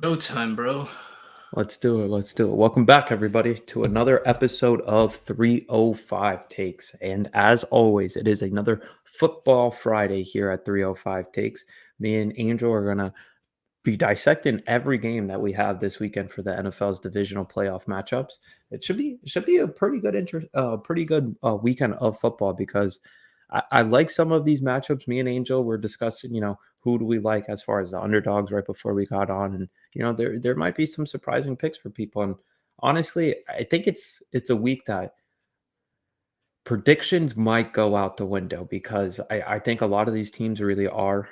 Showtime, bro. Let's do it. Let's do it. Welcome back, everybody, to another episode of 305 Takes. And as always, it is another Football Friday here at 305 Takes. Me and Angel are going to be dissecting every game that we have this weekend for the NFL's divisional playoff matchups. It should be a pretty good weekend of football because I like some of these matchups. Me and Angel were discussing, who do we like as far as the underdogs right before we got on, and there might be some surprising picks for people. And honestly, I think it's a week that predictions might go out the window because I think a lot of these teams really are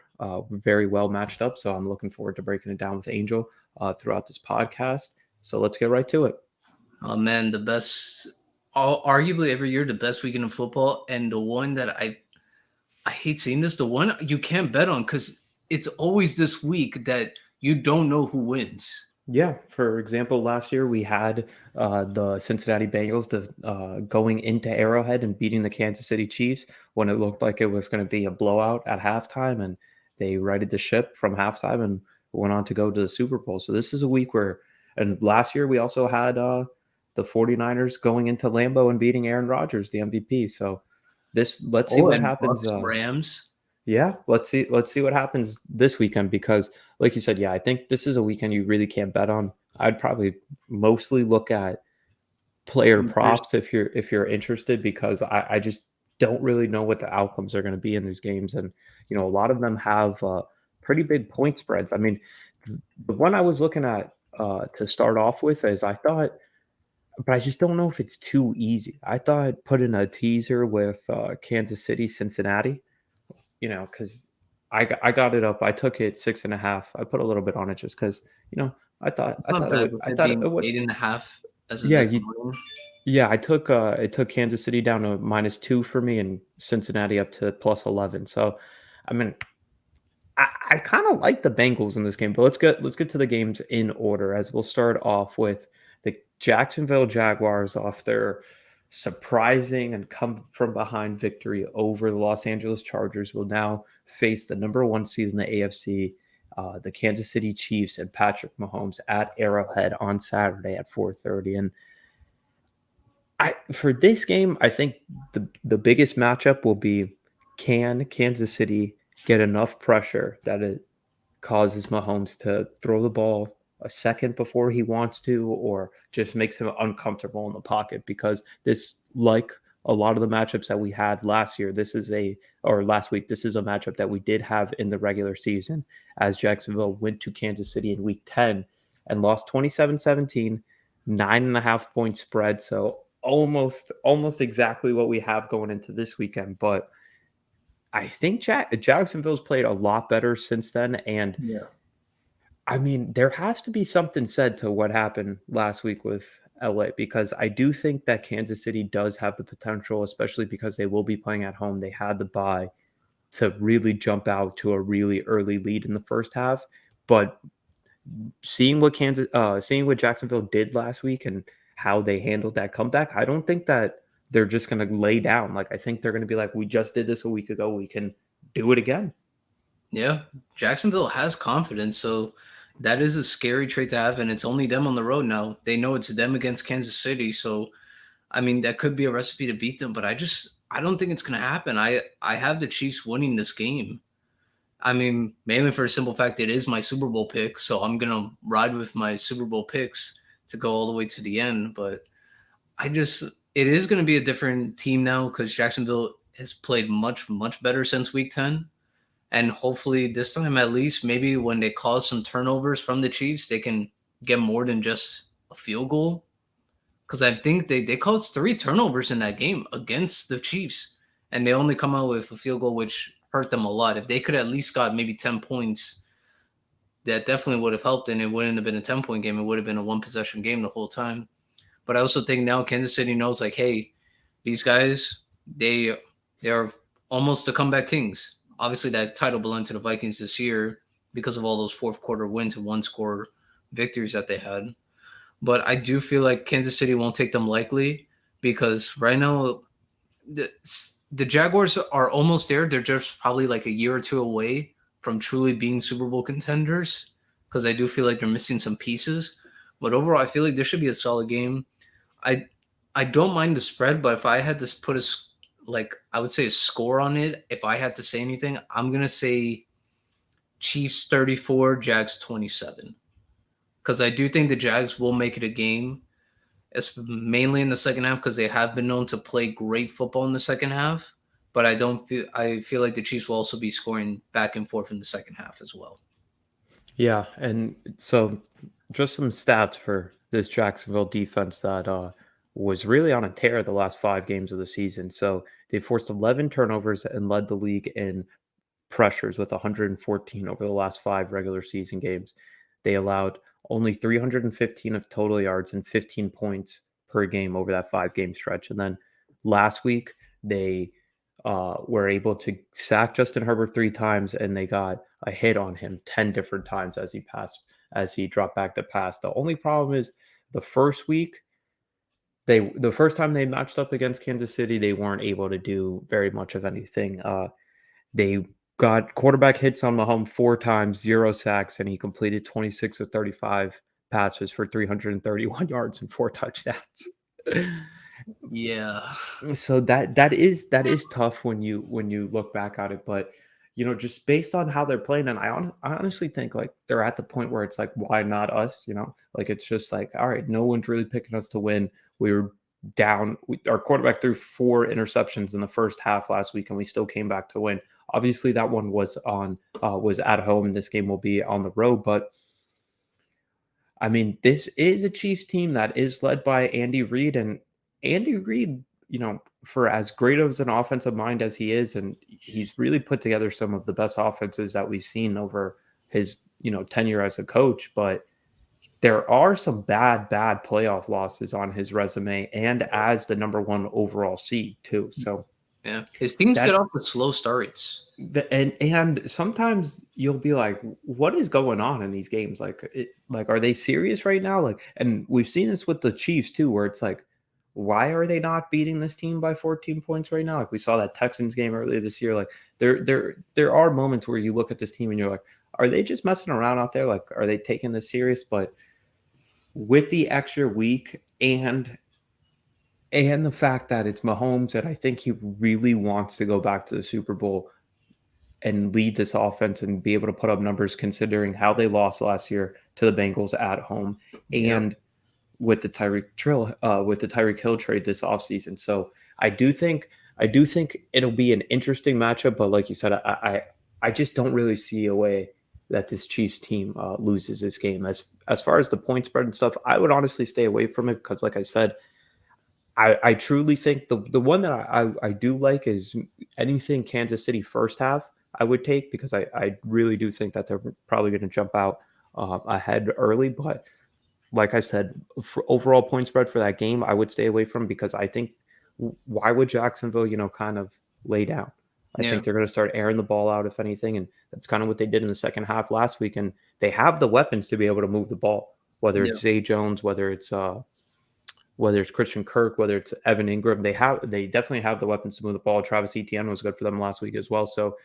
very well matched up. So I'm looking forward to breaking it down with Angel throughout this podcast. So let's get right to it. Oh man, the best, arguably every year, the best weekend of football, and the one that I hate saying this, the one you can't bet on because it's always this week that you don't know who wins. Yeah, for example, last year we had the Cincinnati Bengals going into Arrowhead and beating the Kansas City Chiefs when it looked like it was going to be a blowout at halftime, and they righted the ship from halftime and went on to go to the Super Bowl. So this is a week where, and last year we also had the 49ers going into Lambeau and beating Aaron Rodgers, the MVP. So let's see Oh, what and happens. Bucks Rams. Yeah, let's see what happens this weekend because like you said, yeah, I think this is a weekend you really can't bet on. I'd probably mostly look at player props if you're interested because I just don't really know what the outcomes are going to be in these games. And a lot of them have pretty big point spreads. I mean, the one I was looking at to start off with is I thought, but I just don't know if it's too easy. I thought put in a teaser with Kansas City, Cincinnati, because I got it up. I took it 6.5. I put a little bit on it just because, I thought It's I not thought it bad would. with I it thought being it would. 8.5 as a Yeah, different one. yeah. I took Kansas City down to -2 for me, and Cincinnati up to +11. So, I mean, I kind of like the Bengals in this game, but let's get to the games in order. As we'll start off with the Jacksonville Jaguars off their surprising and come from behind victory over the Los Angeles Chargers will now face the number one seed in the AFC, the Kansas City Chiefs and Patrick Mahomes at Arrowhead on Saturday at 4:30. And for this game, I think the biggest matchup will be, can Kansas City get enough pressure that it causes Mahomes to throw the ball a second before he wants to, or just makes him uncomfortable in the pocket? Because this, like a lot of the matchups that we had last year, or last week, this is a matchup that we did have in the regular season as Jacksonville went to Kansas City in week 10 and lost 27-17, 9.5 point spread. So almost exactly what we have going into this weekend. But I think Jacksonville's played a lot better since then. And Yeah. I mean, there has to be something said to what happened last week with LA because I do think that Kansas City does have the potential, especially because they will be playing at home. They had the bye to really jump out to a really early lead in the first half. But seeing what Jacksonville did last week and how they handled that comeback, I don't think that they're just going to lay down. Like I think they're going to be like, we just did this a week ago. We can do it again. Yeah. Jacksonville has confidence, so that is a scary trait to have, and it's only them on the road now. They know it's them against Kansas City, so I mean, that could be a recipe to beat them, but I don't think it's going to happen. I have the Chiefs winning this game. I mean, mainly for a simple fact, it is my Super Bowl pick, so I'm going to ride with my Super Bowl picks to go all the way to the end. But it is going to be a different team now because Jacksonville has played much, much better since week 10. And hopefully this time, at least, maybe when they cause some turnovers from the Chiefs, they can get more than just a field goal because I think they caused 3 turnovers in that game against the Chiefs, and they only come out with a field goal, which hurt them a lot. If they could at least got maybe 10 points, that definitely would have helped, and it wouldn't have been a 10-point game. It would have been a one-possession game the whole time. But I also think now Kansas City knows, like, hey, these guys, they are almost the comeback kings. Obviously, that title belonged to the Vikings this year because of all those fourth quarter wins and one-score victories that they had. But I do feel like Kansas City won't take them lightly because right now the, the Jaguars are almost there. They're just probably like a year or two away from truly being Super Bowl contenders because I do feel like they're missing some pieces. But overall, I feel like this should be a solid game. I I don't mind the spread, but if I had to put like I would say a score on it, if I had to say anything, I'm gonna say Chiefs 34, Jags 27. Because I do think the Jags will make it a game. It's mainly in the second half because they have been known to play great football in the second half. But I feel like the Chiefs will also be scoring back and forth in the second half as well. Yeah, and so just some stats for this Jacksonville defense that was really on a tear the last 5 games of the season. So they forced 11 turnovers and led the league in pressures with 114 over the last 5 regular season games. They allowed only 315 of total yards and 15 points per game over that 5 game stretch. And then last week, they were able to sack Justin Herbert 3 times, and they got a hit on him 10 different times as he dropped back to pass. The only problem is the first week, the first time they matched up against Kansas City, they weren't able to do very much of anything. They got quarterback hits on Mahomes 4 times, 0 sacks, and he completed 26 of 35 passes for 331 yards and 4 touchdowns. Yeah. So that is tough when you look back at it, but just based on how they're playing, and I honestly think like they're at the point where it's like, why not us? Like it's just like, all right, no one's really picking us to win. We were down. Our quarterback threw 4 interceptions in the first half last week, and we still came back to win. Obviously, that one was at home, and this game will be on the road. But I mean, this is a Chiefs team that is led by Andy Reid, and Andy Reid, for as great of an offensive mind as he is, and he's really put together some of the best offenses that we've seen over his, tenure as a coach. But there are some bad playoff losses on his resume, and as the number one overall seed too. So Yeah. His teams get that off with slow starts. and sometimes you'll be like, what is going on in these games? Like are they serious right now? Like, and we've seen this with the Chiefs too, where it's like, why are they not beating this team by 14 points right now? Like we saw that Texans game earlier this year. Like there are moments where you look at this team and you're like, are they just messing around out there? Like, are they taking this serious? But with the extra week and the fact that it's Mahomes, and I think he really wants to go back to the Super Bowl and lead this offense and be able to put up numbers considering how they lost last year to the Bengals at home Yep. and with the Tyreek Hill trade this offseason. So I do think it'll be an interesting matchup, but like you said, I just don't really see a way that this Chiefs team loses this game. As far as the point spread and stuff, I would honestly stay away from it because, like I said, I truly think the one that I do like is anything Kansas City first half I would take because I really do think that they're probably going to jump out ahead early. But like I said, for overall point spread for that game, I would stay away from because I think why would Jacksonville, kind of lay down? I Yeah. think they're going to start airing the ball out if anything, and that's kind of what they did in the second half last week. And they have the weapons to be able to move the ball, whether Yeah. it's Zay Jones, whether it's Christian Kirk, whether it's Evan Ingram, they definitely have the weapons to move the ball. Travis Etienne was good for them last week as well. So,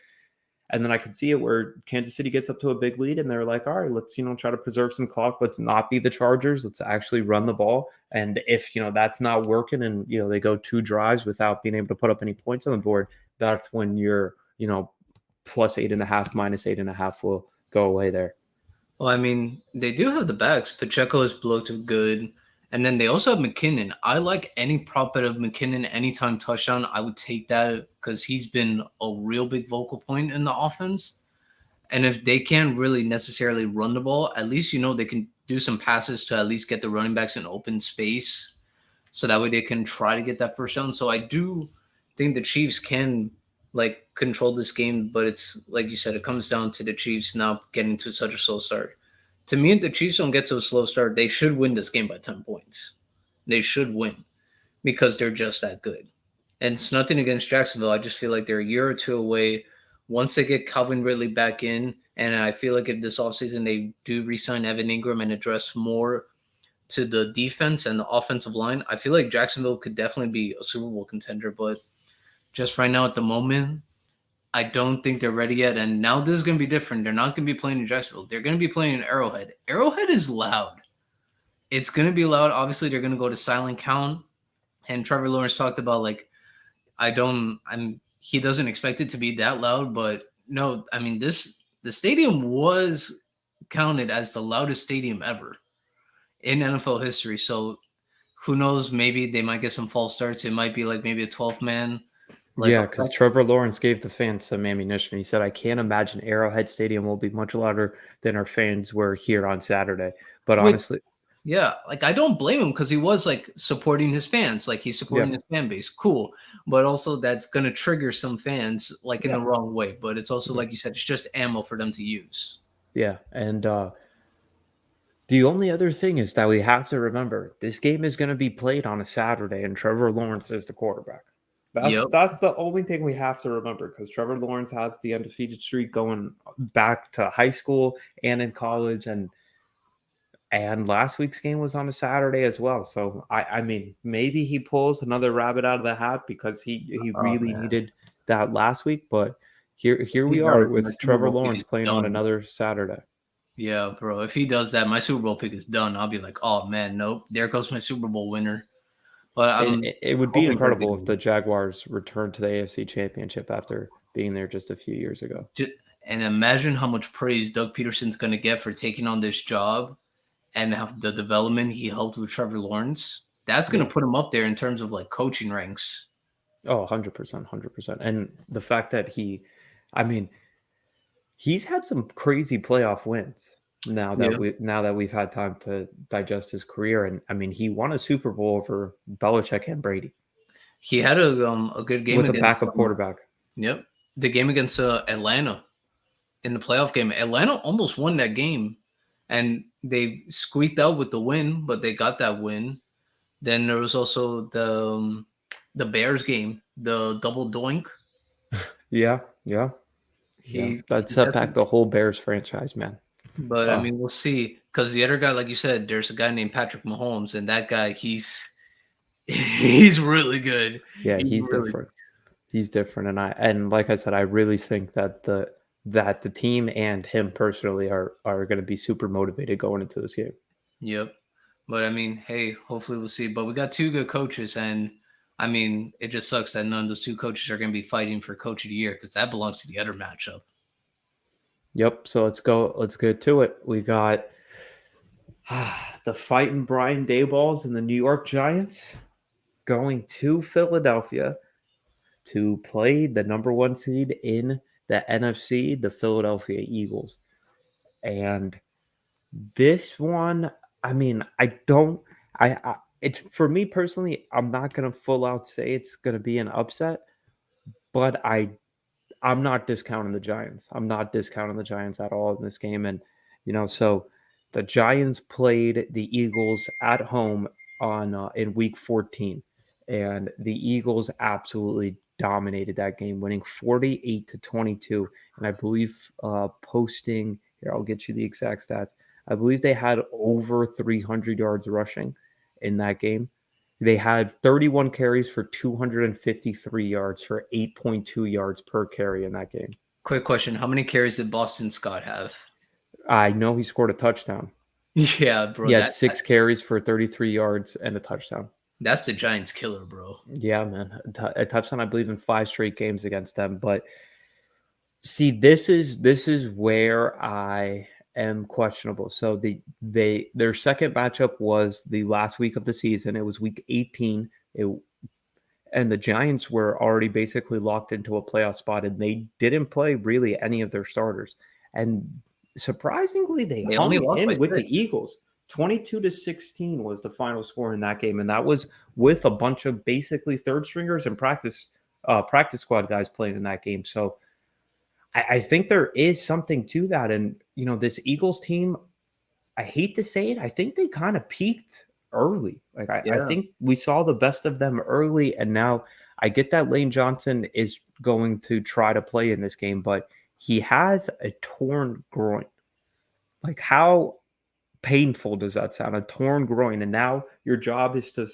and then I could see it where Kansas City gets up to a big lead and they're like, all right, let's, try to preserve some clock. Let's not be the Chargers. Let's actually run the ball. And if, that's not working and, they go 2 drives without being able to put up any points on the board, that's when your, plus 8.5, minus 8.5 will go away there. Well, I mean, they do have the backs. Pacheco is bloated good. And then they also have McKinnon. I like any prop bet of McKinnon anytime touchdown. I would take that because he's been a real big vocal point in the offense. And if they can't really necessarily run the ball, at least they can do some passes to at least get the running backs in open space. So that way they can try to get that first down. So I do think the Chiefs can control this game, but it's like you said, it comes down to the Chiefs not getting to such a slow start. To me, if the Chiefs don't get to a slow start, they should win this game by 10 points. They should win because they're just that good. And it's nothing against Jacksonville. I just feel like they're a year or two away. Once they get Calvin Ridley back in, and I feel like if this offseason they do re-sign Evan Ingram and address more to the defense and the offensive line, I feel like Jacksonville could definitely be a Super Bowl contender. But just right now at the moment, I don't think they're ready yet. And now this is going to be different. They're not going to be playing in Jacksonville. They're going to be playing in Arrowhead. Arrowhead is loud. It's going to be loud. Obviously, they're going to go to silent count. And Trevor Lawrence talked about like, he doesn't expect it to be that loud, but no, I mean, the stadium was counted as the loudest stadium ever in NFL history. So who knows? Maybe they might get some false starts. It might be like maybe a 12th man, like Yeah, because effect. Trevor Lawrence gave the fans some ammunition. He said, "I can't imagine Arrowhead Stadium will be much louder than our fans were here on Saturday." But Which, honestly, yeah, like I don't blame him because he was like supporting his fans, like he's yeah, supporting his fan base. Cool. But also that's gonna trigger some fans like in the yeah, wrong way. But it's also yeah, like you said, it's just ammo for them to use. yeah. And the only other thing is that we have to remember this game is going to be played on a Saturday, and Trevor Lawrence is the quarterback. That's Yep. that's the only thing we have to remember because Trevor Lawrence has the undefeated streak going back to high school and in college, and last week's game was on a Saturday as well. So I mean, maybe he pulls another rabbit out of the hat because he Oh really man. needed that last week. But here He we are does, my with Super Trevor Bowl pick Lawrence is playing on done. another Saturday. Yeah, bro. If he does that, my Super Bowl pick is done. I'll be like, oh man, nope. There goes my Super Bowl winner. But And I'm it would be hoping for a good incredible if the game. Jaguars returned to the AFC Championship after being there just a few years ago. And imagine how much praise Doug Peterson's going to get for taking on this job and how the development he helped with Trevor Lawrence. That's going Yeah. to put him up there in terms of like coaching ranks. Oh, 100%, 100%. And the fact that I mean, he's had some crazy playoff wins Yeah. now that we've had time to digest his career. And I mean, he won a Super Bowl over Belichick and Brady He had a good game with a against backup quarterback. yep, the game against Atlanta in the playoff game. Atlanta almost won that game, and they squeaked out with the win, but they got that win. Then there was also the Bears game, the double doink. Yeah, yeah, yeah. That He set back hasn't, the whole Bears franchise, man. but I Oh, mean we'll see because the other guy, like you said, there's a guy named Patrick Mahomes, and that guy he's really good. yeah, He's he's really different. He's different, and like I said, I really think that the team and him personally are going to be super motivated going into this game. yep. But I mean, hey, hopefully we'll see. But we got two good coaches, and I mean, it just sucks that none of those two coaches are going to be fighting for Coach of the Year because that belongs to the other matchup. Yep. So let's go. Let's get to it. We got the fighting Brian Dayballs and the New York Giants going to Philadelphia to play the number one seed in the NFC, the Philadelphia Eagles. And this one, I mean, I don't, it's for me personally, I'm not going to full out say it's going to be an upset, but I'm not discounting the Giants. I'm not discounting the Giants at all in this game. And, so the Giants played the Eagles at home on in week 14. And the Eagles absolutely dominated that game, winning 48-22. And I believe posting here, I'll get you the exact stats. I believe they had over 300 yards rushing in that game. They had 31 carries for 253 yards for 8.2 yards per carry in that game. Quick question: how many carries did Boston Scott have? I know he scored a touchdown. Yeah, He bro, had 6 carries for 33 yards and a touchdown. that's the Giants' killer, bro. Yeah, man. A touchdown, I believe, in 5 straight games against them. But see, this is where I am questionable. So their second matchup was the last week of the season. It was week 18. And the Giants were already basically locked into a playoff spot, and they didn't play really any of their starters. And surprisingly, they They only hung lost by in with the 6. Eagles. 22-16 was the final score in that game, and that was with a bunch of basically third stringers and practice squad guys playing in that game. So I think there is something to that. And this Eagles team, I hate to say it, I think they kind of peaked early. Like I Yeah, think we saw the best of them early, and now I get that Lane Johnson is going to try to play in this game, but he has a torn groin. Like how painful does that sound? A torn groin, and now your job is to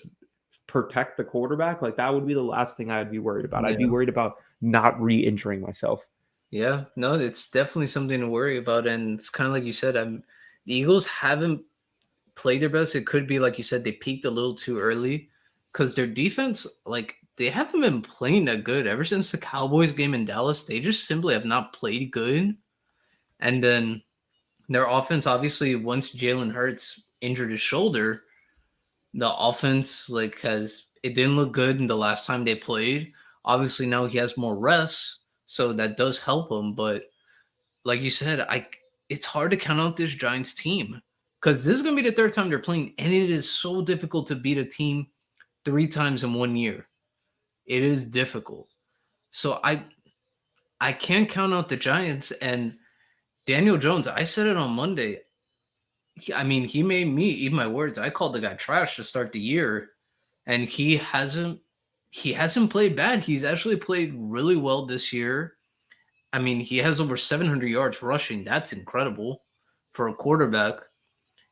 protect the quarterback. Like that would be the last thing I'd be worried about. I'd be yeah. worried about not re-injuring myself. Yeah, no, it's definitely something to worry about, and it's kind of like you said. The Eagles haven't played their best. It could be like you said, they peaked a little too early because their defense, like they haven't been playing that good ever since the Cowboys game in Dallas. They just simply have not played good, and then their offense, obviously, once Jalen Hurts injured his shoulder, the offense like has it didn't look good in the last time they played. Obviously, now he has more rest, so that does help him. But like you said, I it's hard to count out this Giants team because this is gonna be the third time they're playing, and it is so difficult to beat a team three times in 1 year. It is difficult. So I can't count out the Giants and Daniel Jones. I said it on Monday. I mean, he made me eat my words. I called the guy trash to start the year, and he hasn't played bad. He's actually played really well this year. I mean, he has over 700 yards rushing. That's incredible for a quarterback.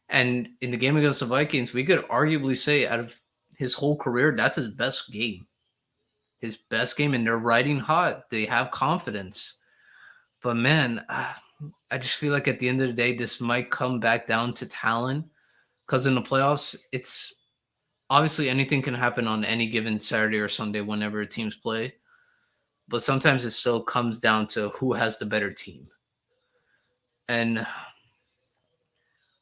And in the game against the Vikings, we could arguably say out of his whole career, that's his best game. His best game, and they're riding hot. They have confidence. But man, I just feel like at the end of the day, this might come back down to talent. Because in the playoffs, it's obviously anything can happen on any given Saturday or Sunday whenever teams play. But sometimes it still comes down to who has the better team. And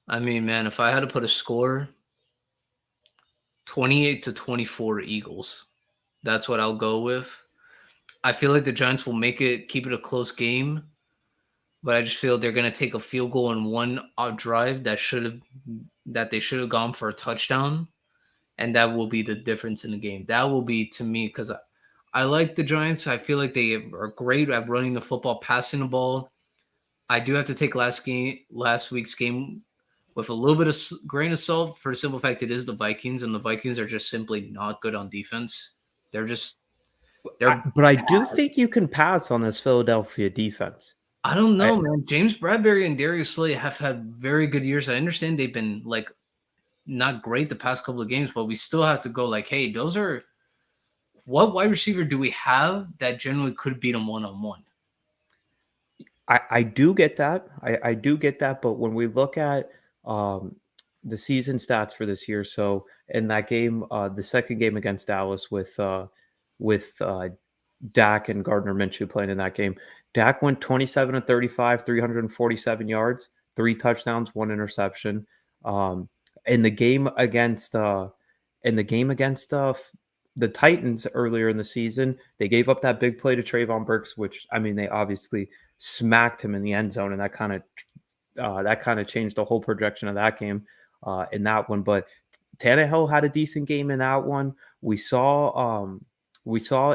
I mean, man, if I had to put a score, 28-24 Eagles. That's what I'll go with. I feel like the Giants will keep it a close game, but I just feel they're gonna take a field goal in one drive that they should have gone for a touchdown, and that will be the difference in the game. That will be to me because I like the Giants. I feel like they are great at running the football, passing the ball. I do have to take last week's game with a little bit of grain of salt for the simple fact it is the Vikings, and the Vikings are just simply not good on defense. They're just they're But I do bad. think you can pass on this Philadelphia defense. I don't I, know, man. James Bradbury and Darius Slay have had very good years. I understand they've been like not great the past couple of games, but we still have to go like, hey, those are what wide receiver do we have that generally could beat them one on one? I do get that. I do get that. But when we look at um, the season stats for this year, so in that game, the second game against Dallas with Dak and Gardner Minshew playing in that game, Dak went 27 to 35, 347 yards, three touchdowns, one interception. Um, in the game against the Titans earlier in the season, they gave up that big play to Trayvon Burks, which I mean they obviously smacked him in the end zone, and that kind of changed the whole projection of that game in that one. But Tannehill had a decent game in that one. We saw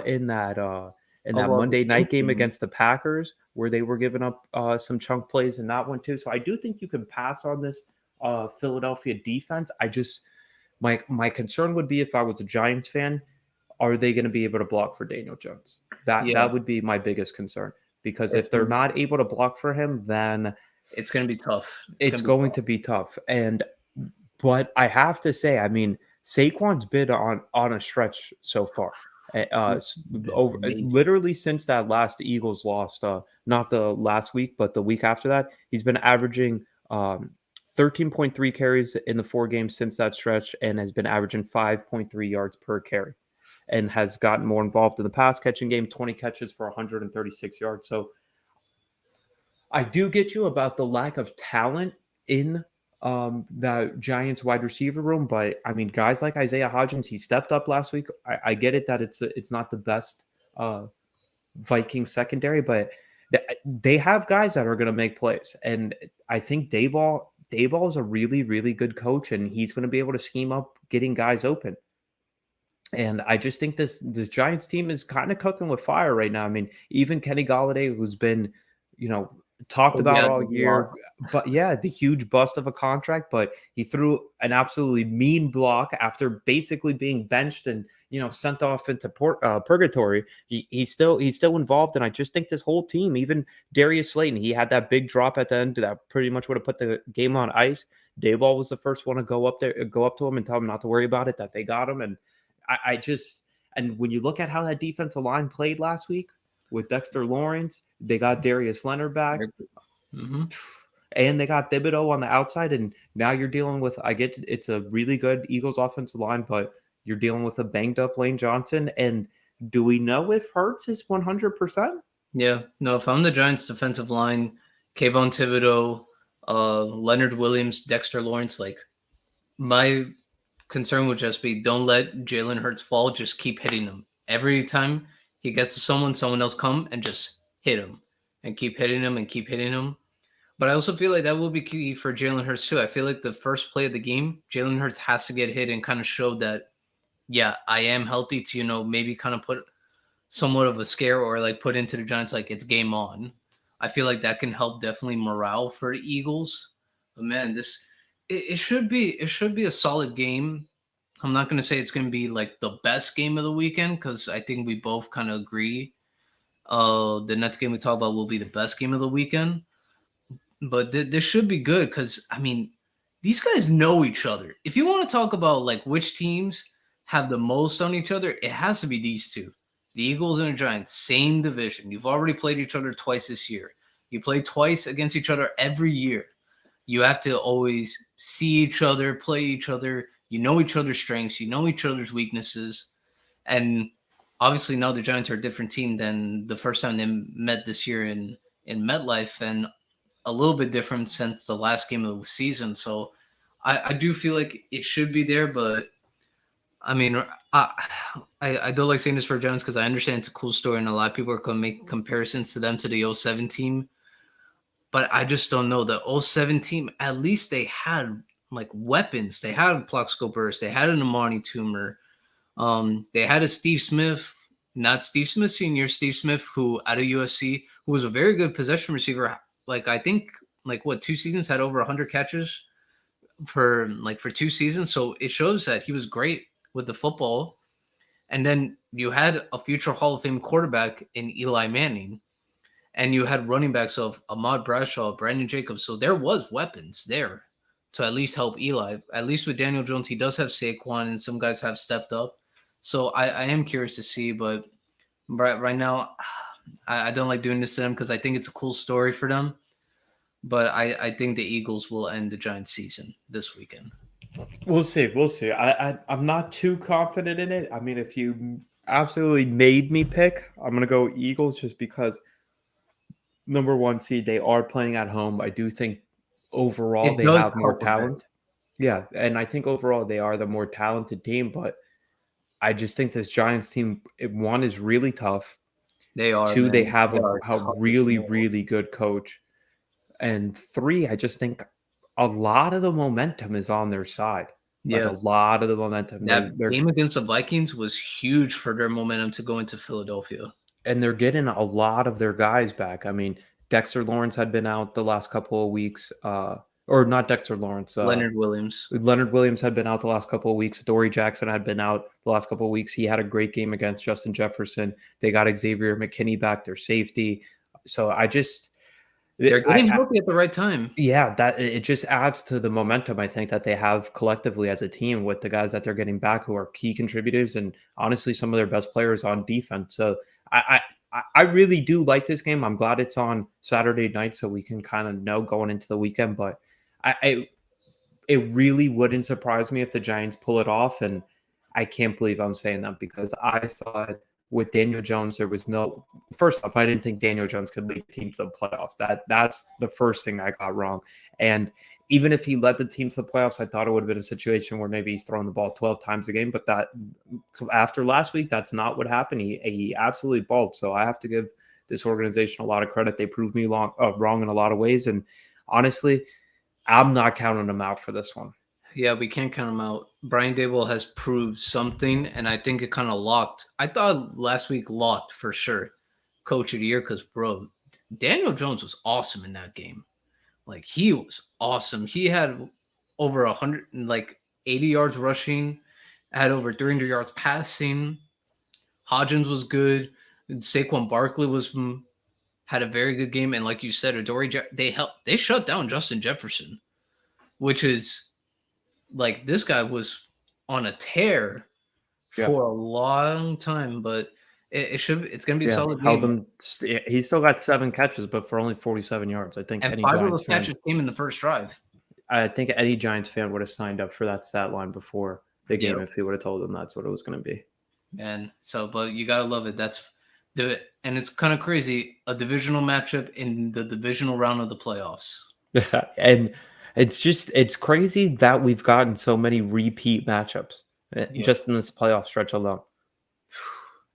in that Although the Monday same night game team, against the Packers where they were giving up some chunk plays in that one too. So I do think you can pass on this Philadelphia defense. I just my concern would be if I was a Giants fan, are they going to be able to block for Daniel Jones? That yeah, that would be my biggest concern because it's if they're gonna be, not able to block for him, then it's gonna be tough. It's it's gonna be going tough. to be tough. But I have to say, I mean, Saquon's been on a stretch so far. Been Over amazing. literally since that last Eagles lost, not the last week, but the week after that, he's been averaging 13.3 carries in the 4 games since that stretch, and has been averaging 5.3 yards per carry, and has gotten more involved in the pass catching game. 20 catches for 136 yards. So I do get you about the lack of talent in the Giants wide receiver room, but I mean, guys like Isaiah Hodgins, he stepped up last week. I get it that it's not the best Viking secondary, but they have guys that are going to make plays, and I think Dayball is a really really good coach, and he's going to be able to scheme up getting guys open. And I just think this Giants team is kind of cooking with fire right now. I mean, even Kenny Galladay, who's been, you know, talked Oh about yeah, all the block. year, but yeah, the huge bust of a contract, but he threw an absolutely mean block after basically being benched and sent off into purgatory. He's still involved, and I just think this whole team, even Darius Slayton, he had that big drop at the end that pretty much would have put the game on ice. Dayball was the first one to go up to him and tell him not to worry about it, that they got him. And I just, and when you look at how that defensive line played last week, with Dexter Lawrence. They got Darius Leonard back, Mm-hmm. and they got Thibodeau on the outside. And now you're dealing with, I get it's a really good Eagles offensive line, but you're dealing with a banged up Lane Johnson. And do we know if Hurts is 100%? Yeah, no, if I'm the Giants defensive line, Kayvon Thibodeau, Leonard Williams, Dexter Lawrence, like my concern would just be don't let Jalen Hurts fall. Just keep hitting him. Every time he gets to someone else come and just hit him and keep hitting him and keep hitting him. But I also feel like that will be key for Jalen Hurts too. I feel like the first play of the game, Jalen Hurts has to get hit and kind of show that, yeah, I am healthy to, maybe kind of put somewhat of a scare or like put into the Giants like it's game on. I feel like that can help definitely morale for the Eagles. But man, it should be a solid game. I'm not gonna say it's gonna be like the best game of the weekend because I think we both kind of agree. The next game we talk about will be the best game of the weekend. But this should be good because I mean, these guys know each other. If you want to talk about like which teams have the most on each other, it has to be these two. The Eagles and the Giants, same division. You've already played each other twice this year. You play twice against each other every year. You have to always see each other, play each other. You know each other's strengths. You know each other's weaknesses. And obviously now the Giants are a different team than the first time they met this year in MetLife, and a little bit different since the last game of the season. So I do feel like it should be there, but I mean, I don't like saying this for Giants because I understand it's a cool story and a lot of people are going to make comparisons to them to the '07 team. But I just don't know. The '07 team, at least they had like weapons. They had Plaxico Burress. They had an Amani Toomer. They had a Steve Smith, not Steve Smith Sr., Steve Smith, who out of USC, who was a very good possession receiver. Like I think, like what 2 seasons had over 100 catches for 2 seasons. So it shows that he was great with the football. And then you had a future Hall of Fame quarterback in Eli Manning, and you had running backs of Ahmad Bradshaw, Brandon Jacobs. So there was weapons there to at least help Eli. At least with Daniel Jones, he does have Saquon, and some guys have stepped up. So I am curious to see, but right now, I don't like doing this to them because I think it's a cool story for them. But I think the Eagles will end the Giants season this weekend. We'll see. We'll see. I'm not too confident in it. I mean, if you absolutely made me pick, I'm gonna go Eagles just because number one seed, they are playing at home. I do think overall It they does have more help a bit. talent. Yeah, and I think overall they are the more talented team, but I just think this Giants team, one is really tough. They are, Two, they man. have They are a tough as really, nails. really good coach. And three, I just think a lot of the momentum is on their side. Like a Yeah. lot of the momentum. That They're game against the Vikings was huge for their momentum to go into Philadelphia. and they're getting a lot of their guys back. I mean, Dexter Lawrence had been out the last couple of weeks, or not Dexter Lawrence. Leonard Williams. Leonard Williams had been out the last couple of weeks. Dory Jackson had been out the last couple of weeks. He had a great game against Justin Jefferson. They got Xavier McKinney back, their safety. So They're getting I healthy at the right time. yeah, that it just adds to the momentum I think that they have collectively as a team with the guys that they're getting back who are key contributors and honestly some of their best players on defense. So I really do like this game. I'm glad it's on Saturday night so we can kind of know going into the weekend. But I it really wouldn't surprise me if the Giants pull it off. And I can't believe I'm saying that because I thought with Daniel Jones, there was no first off, I didn't think Daniel Jones could lead the team to the playoffs. That's the first thing I got wrong. And even if he led the team to the playoffs, I thought it would have been a situation where maybe he's throwing the ball 12 times a game. But that after last week, that's not what happened. He absolutely balled. So I have to give this organization a lot of credit. They proved me wrong in a lot of ways. And honestly, I'm not counting them out for this one. Yeah, we can't count him out. Brian Dable has proved something, and I think it kind of locked. I thought last week locked for sure coach of the year because, bro, Daniel Jones was awesome in that game. Like, he was awesome. He had over 100, like 80 yards rushing, had over 300 yards passing. Hodgins was good. Saquon Barkley had a very good game, and like you said, they shut down Justin Jefferson, which is like this guy was on a tear Yeah. for a long time. But It should. It's gonna be a Yeah, solid held game, him. He still got 7 catches, but for only 47 yards. and 5 of those catches came in the first drive. I think any Giants fan would have signed up for that stat line before the Yeah, game if he would have told them that's what it was going to be. man. So, but you gotta love it. And it's kind of crazy. A divisional matchup in the divisional round of the playoffs. And it's crazy that we've gotten so many repeat matchups Yeah, just in this playoff stretch alone.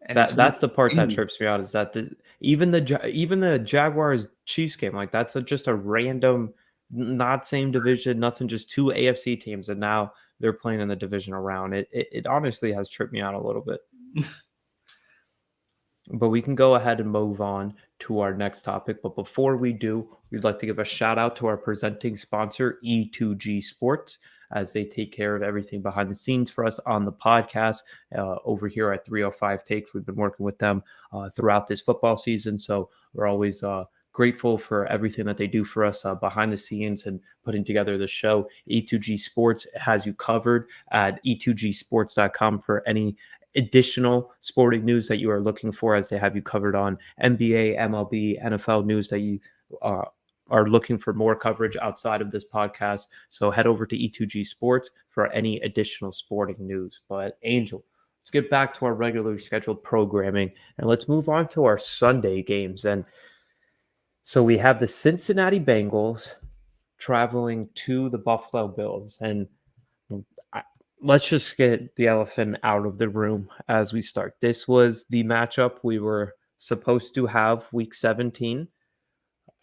and it's gonna That's the part that continue. trips me out is that even the Jaguars Chiefs game, like that's just a random, not same division, nothing, just two AFC teams, and now they're playing in the divisional round. It honestly has tripped me out a little bit. But we can go ahead and move on to our next topic. But before we do, we'd like to give a shout out to our presenting sponsor, E2G Sports, as they take care of everything behind the scenes for us on the podcast over here at 305 Takes. We've been working with them throughout this football season. So we're always grateful for everything that they do for us behind the scenes and putting together the show. E2G Sports has you covered at e2gsports.com for any additional sporting news that you are looking for, as they have you covered on NBA, MLB, NFL news that you are looking for more coverage outside of this podcast. So head over to E2G Sports for any additional sporting news. But Angel, let's get back to our regularly scheduled programming and let's move on to our Sunday games. And so we have the Cincinnati Bengals traveling to the Buffalo Bills. And let's just get the elephant out of the room as we start. This was the matchup we were supposed to have week 17.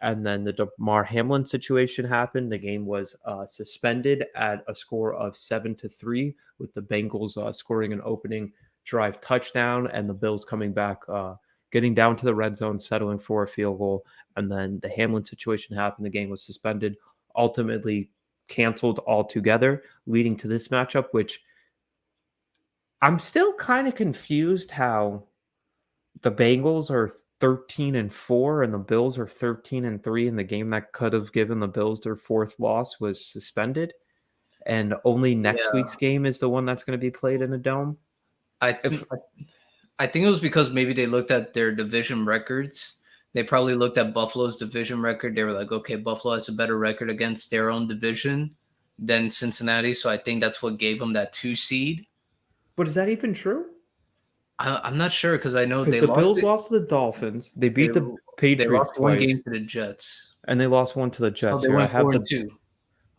And then the Damar Hamlin situation happened. The game was suspended at a score of 7-3, with the Bengals scoring an opening drive touchdown and the Bills coming back, getting down to the red zone, settling for a field goal. And then the Hamlin situation happened. The game was suspended, ultimately canceled altogether, leading to this matchup, which I'm still kind of confused how the Bengals are 13-4 and the Bills are 13-3, and the game that could have given the Bills their fourth loss was suspended, and only next Yeah, week's game is the one that's going to be played in a dome. I If I think it was because maybe they looked at their division records. They probably looked at Buffalo's division record. They were like, okay, Buffalo has a better record against their own division than Cincinnati. So I think that's what gave them that 2 seed. But is that even true? I'm not sure because I know Because they the lost Bills it. lost to the Dolphins, they They beat the they Patriots lost one game twice, to the Jets. and they lost one to the So Jets. they Here I went have 4-2.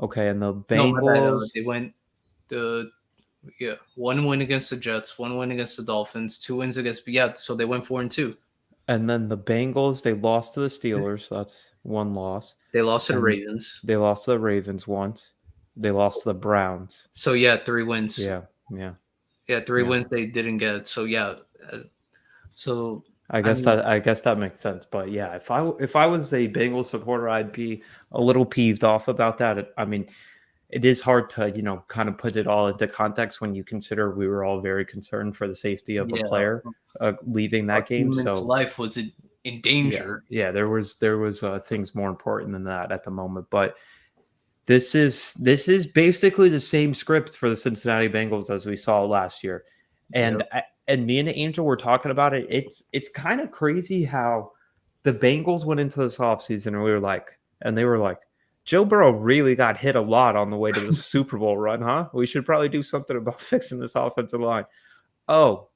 okay, and the No, my bad. Bengals. They went the one win against the Jets, one win against the Dolphins, 2 wins against so they went 4-2. And then the Bengals, they lost to the Steelers. So that's one loss. They lost to the And Ravens. they lost to the Ravens once. They lost to the Browns. So yeah, 3 wins. Yeah, yeah, Yeah, 3 yeah. wins they didn't get. So yeah, so I I guess mean, that makes sense. But yeah, if I was a Bengals supporter, I'd be a little peeved off about that. I mean, it is hard to kind of put it all into context when you consider we were all very concerned for the safety of a yeah, player leaving a that game. human's So life was in danger. yeah, there was things more important than that at the moment. But this is basically the same script for the Cincinnati Bengals as we saw last year, and Yep. and me and Angel were talking about it. It's kind of crazy how the Bengals went into this offseason and they were like, Joe Burrow really got hit a lot on the way to the Super Bowl run, huh? We should probably do something about fixing this offensive line. Oh,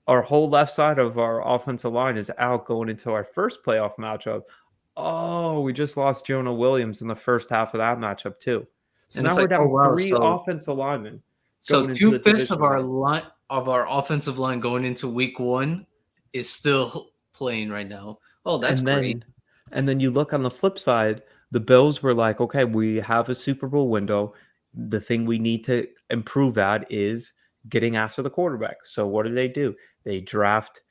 our whole left side of our offensive line is out going into our first playoff matchup. Oh, we just lost Jonah Williams in the first half of that matchup too. So And it's now we're like, oh down wow, 3 offensive linemen so going into the 2/5 of divisional our round. line of our offensive line going into week 1 is still playing right now. Oh, that's And great. then you look on the flip side, the Bills were like, okay, we have a Super Bowl window. The thing we need to improve at is getting after the quarterback. So what do? They draft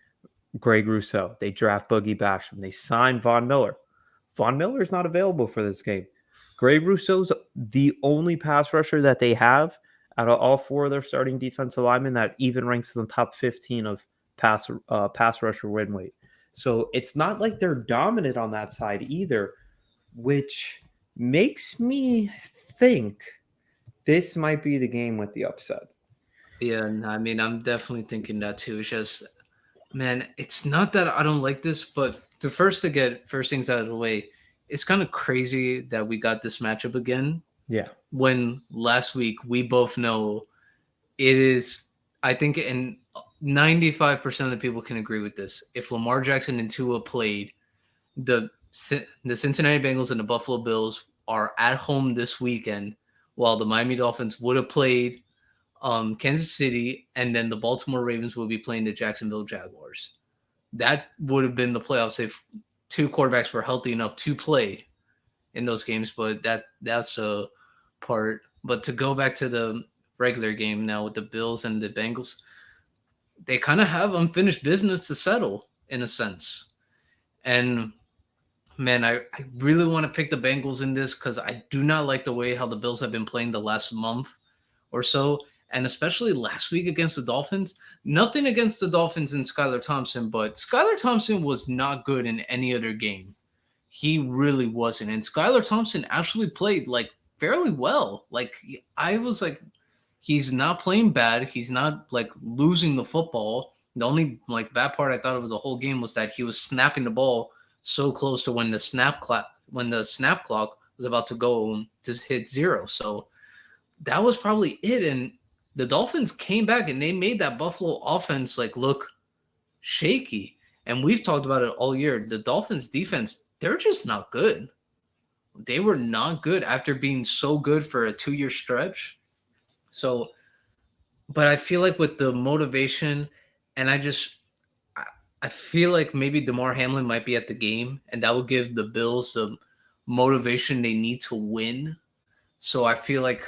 Greg Rousseau. They draft Boogie Basham. They sign Von Miller. Von Miller is not available for this game. Greg Rousseau's the only pass rusher that they have out of all 4 of their starting defensive linemen that even ranks in the top 15 of pass rusher win weight. So it's not like they're dominant on that side either, which makes me think this might be the game with the upset. Yeah, and I mean, I'm definitely thinking that too. It's just Man, it's not that I don't like this, but to get first things out of the way, it's kind of crazy that we got this matchup again Yeah. when last week we both know it is. I think, and 95% of the people can agree with this. If Lamar Jackson and Tua played, the Cincinnati Bengals and the Buffalo Bills are at home this weekend, while the Miami Dolphins would have played Kansas City, and then the Baltimore Ravens will be playing the Jacksonville Jaguars. That would have been the playoffs if two quarterbacks were healthy enough to play in those games. But that's a part. But to go back to the regular game now with the Bills and the Bengals, they kind of have unfinished business to settle in a sense. And man, I really want to pick the Bengals in this because I do not like the way how the Bills have been playing the last month or so, and especially last week against the Dolphins. Nothing against the Dolphins and Skylar Thompson, but Skylar Thompson was not good in any other game. He really wasn't. And Skylar Thompson actually played like fairly well. Like I was like, he's not playing bad. He's not like losing the football. The only like bad part I thought of the whole game was that he was snapping the ball so close to when the snap clock was about to go to hit zero. So that was probably it. And the Dolphins came back and they made that Buffalo offense like look shaky. And we've talked about it all year. The Dolphins defense, they're just not good. They were not good after being so good for a 2 year stretch. So, but I feel like with the motivation, and I, I feel like maybe DeMar Hamlin might be at the game, and that would give the Bills the motivation they need to win. So I feel like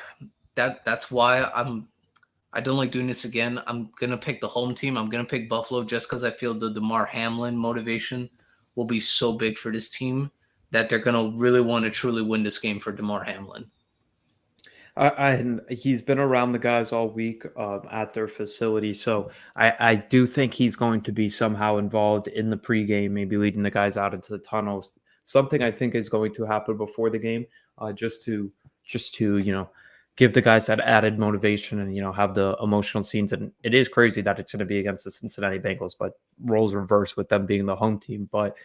that's why I don't like doing this again. I'm gonna pick the home team. I'm gonna pick Buffalo just because I feel the DeMar Hamlin motivation will be so big for this team that they're gonna really want to truly win this game for DeMar Hamlin. And he's been around the guys all week at their facility, so I do think he's going to be somehow involved in the pregame, maybe leading the guys out into the tunnels. Something I think is going to happen before the game, just to give the guys that added motivation and have the emotional scenes. And it is crazy that it's going to be against the Cincinnati Bengals, but roles reverse with them being the home team. But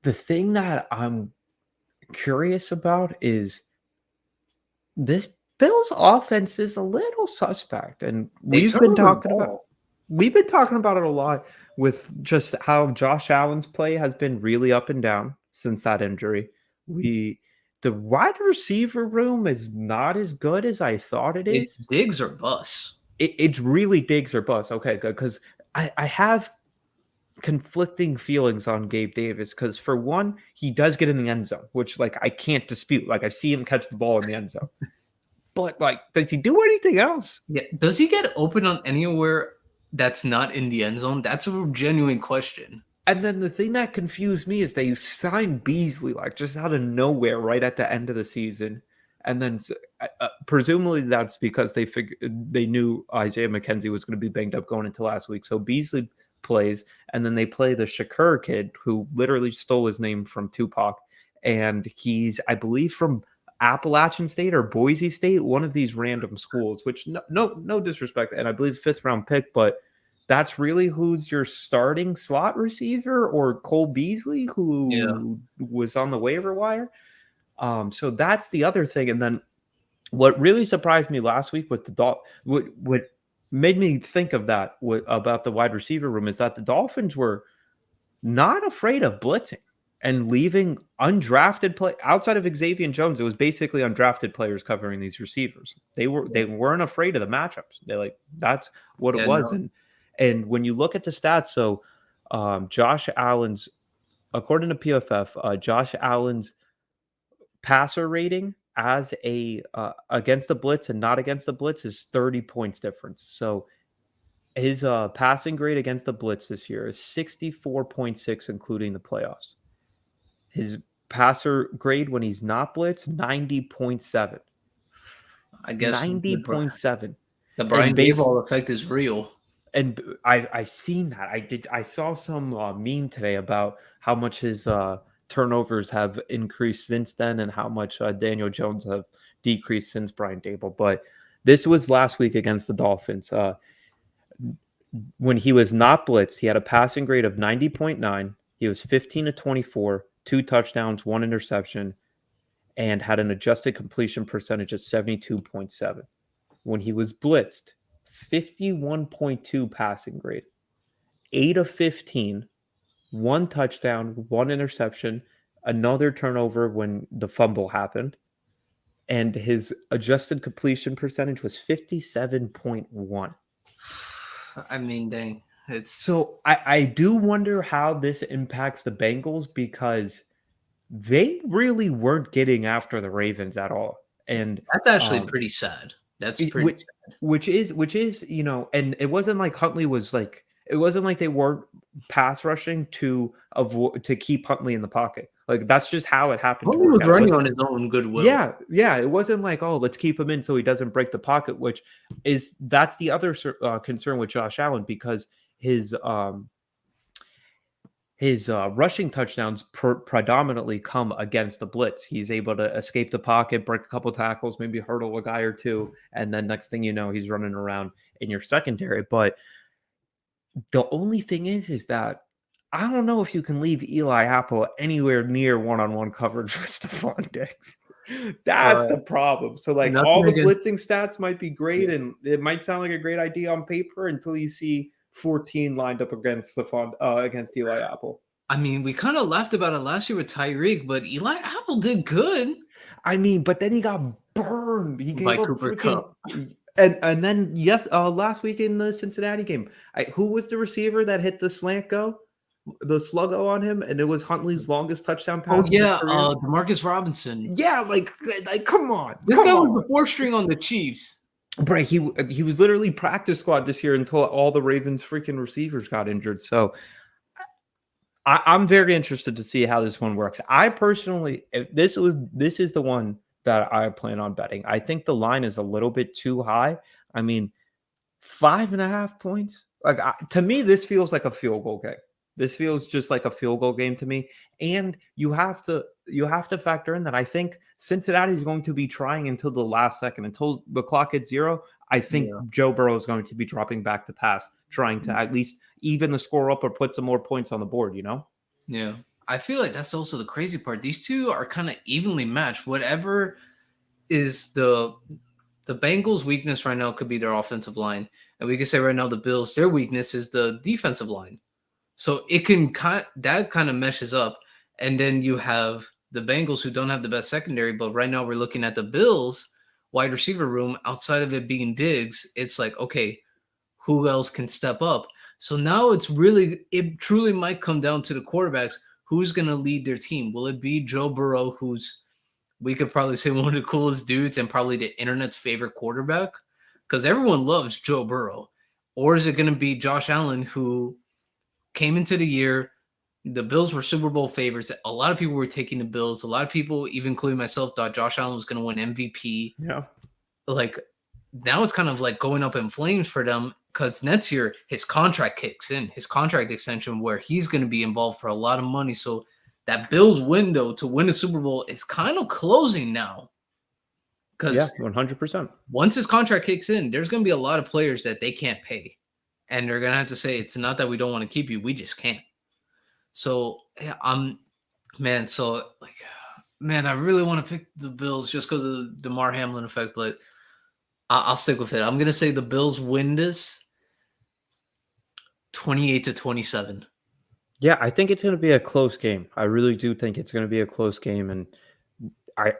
the thing that I'm curious about is this Bills offense is a little suspect, and They we've turn been over the talking about ball. it a lot with just how Josh Allen's play has been really up and down since that injury. The wide receiver room is not as good as I thought it It's is. digs or bust. It's really digs or bust. Okay, good, because I have conflicting feelings on Gabe Davis because for one, he does get in the end zone, which like I can't dispute. Like I see him catch the ball in the end zone. But like, does he do anything else? Yeah. Does he get open on anywhere that's not in the end zone? That's a genuine question. And then the thing that confused me is they signed Beasley like just out of nowhere right at the end of the season, and then presumably that's because they knew Isaiah McKenzie was going to be banged up going into last week. So Beasley plays, and then they play the Shakur kid who literally stole his name from Tupac, and he's I believe from Appalachian State or Boise State, one of these random schools. Which no disrespect, and I believe 5th-round pick, but that's really who's your starting slot receiver, or Cole Beasley, Yeah. who was on the waiver wire. So that's the other thing. And then what really surprised me last week with what made me think of that about the wide receiver room is that the Dolphins were not afraid of blitzing and leaving undrafted play outside of Xavier Jones. It was basically undrafted players covering these receivers. They weren't afraid of the matchups. That's what it Yeah. was. No. And when you look at the stats, so Josh Allen's, according to PFF, Josh Allen's passer rating as a against the blitz and not against the blitz is 30 points difference. So his passing grade against the blitz this year is 64.6, including the playoffs. His passer grade when he's not blitz, 90.7. I guess 90.7. the And Brian base Daboll effect is real. and I seen that. I saw some meme today about how much his turnovers have increased since then and how much Daniel Jones have decreased since Brian Dable. But this was last week against the Dolphins. when he was not blitzed, he had a passing grade of 90.9. He was 15 to 24, 2 touchdowns, 1 interception, and had an adjusted completion percentage of 72.7. When he was blitzed, 51.2 passing grade, 8 of 15, 1 touchdown, 1 interception, another turnover when the fumble happened, and his adjusted completion percentage was 57.1. I mean, dang, it's So I do wonder how this impacts the Bengals because they really weren't getting after the Ravens at all. And that's actually um pretty sad. That's it, pretty which, sad. which is and it wasn't like Huntley was like it wasn't like they were pass rushing to avoid to keep Huntley in the pocket. Like that's just how it happened to Homie work was out. It running wasn't on his own goodwill. yeah, it wasn't like, oh, let's keep him in so he doesn't break the pocket, which is that's the other concern with Josh Allen because his rushing touchdowns predominantly come against the blitz. He's able to escape the pocket, break a couple tackles, maybe hurdle a guy or two, and then next thing you know, he's running around in your secondary. But the only thing is that I don't know if you can leave Eli Apple anywhere near one-on-one coverage with Stephon Diggs. That's Uh, the problem. So, like, all nothing the against. blitzing stats might be great, Yeah. and it might sound like a great idea on paper until you see 14 lined up against against Eli Apple. I mean, we kind of laughed about it last year with Tyreek, but Eli Apple did good I mean, but then he got burned. He by gave up Cooper freaking Cup. and then yes, last week in the Cincinnati game, who was the receiver that hit the slant go, the sluggo on him, and it was Huntley's longest touchdown Oh pass of his yeah, career. Demarcus Robinson. Yeah, like This come guy was the on, fourth string on the Chiefs. Bray. He was literally practice squad this year until all the Ravens freaking receivers got injured. So I'm very interested to see how this one works. I personally, if this is the one that I plan on betting. I think the line is a little bit too high. I mean, 5.5 points. Like to me, this feels like a field goal game. This feels just like a field goal game to me. And you have to factor in that I think Cincinnati is going to be trying until the last second, until the clock hits zero. I think Yeah, Joe Burrow is going to be dropping back to pass, trying to at least even the score up or put some more points on the board. yeah. I feel like that's also the crazy part. These two are kind of evenly matched. Whatever is the Bengals' weakness right now could be their offensive line, and we can say right now the Bills' their weakness is the defensive line. So it can that kind of meshes up, and then you have the Bengals who don't have the best secondary, but right now we're looking at the Bills' wide receiver room. Outside of it being Diggs, it's like okay, who else can step up? So now it truly might come down to the quarterbacks. Who's going to lead their team? Will it be Joe Burrow, who's we could probably say one of the coolest dudes and probably the internet's favorite quarterback? Because everyone loves Joe Burrow. Or is it going to be Josh Allen, who came into the year? The Bills were Super Bowl favorites. A lot of people were taking the Bills. A lot of people, even including myself, thought Josh Allen was going to win MVP. Yeah. Like now it's kind of like going up in flames for them because next year his contract kicks in, his contract extension, where he's going to be involved for a lot of money. So that Bills window to win a Super Bowl is kind of closing now Yeah, because 100%. once his contract kicks in, there's going to be a lot of players that they can't pay. And they're going to have to say, it's not that we don't want to keep you, we just can't. So, yeah, man, so like, man, I really want to pick the Bills just because of the DeMar Hamlin effect, but I'll stick with it. I'm going to say the Bills win this 28-27. Yeah, I think it's going to be a close game. I really do think it's going to be a close game, and I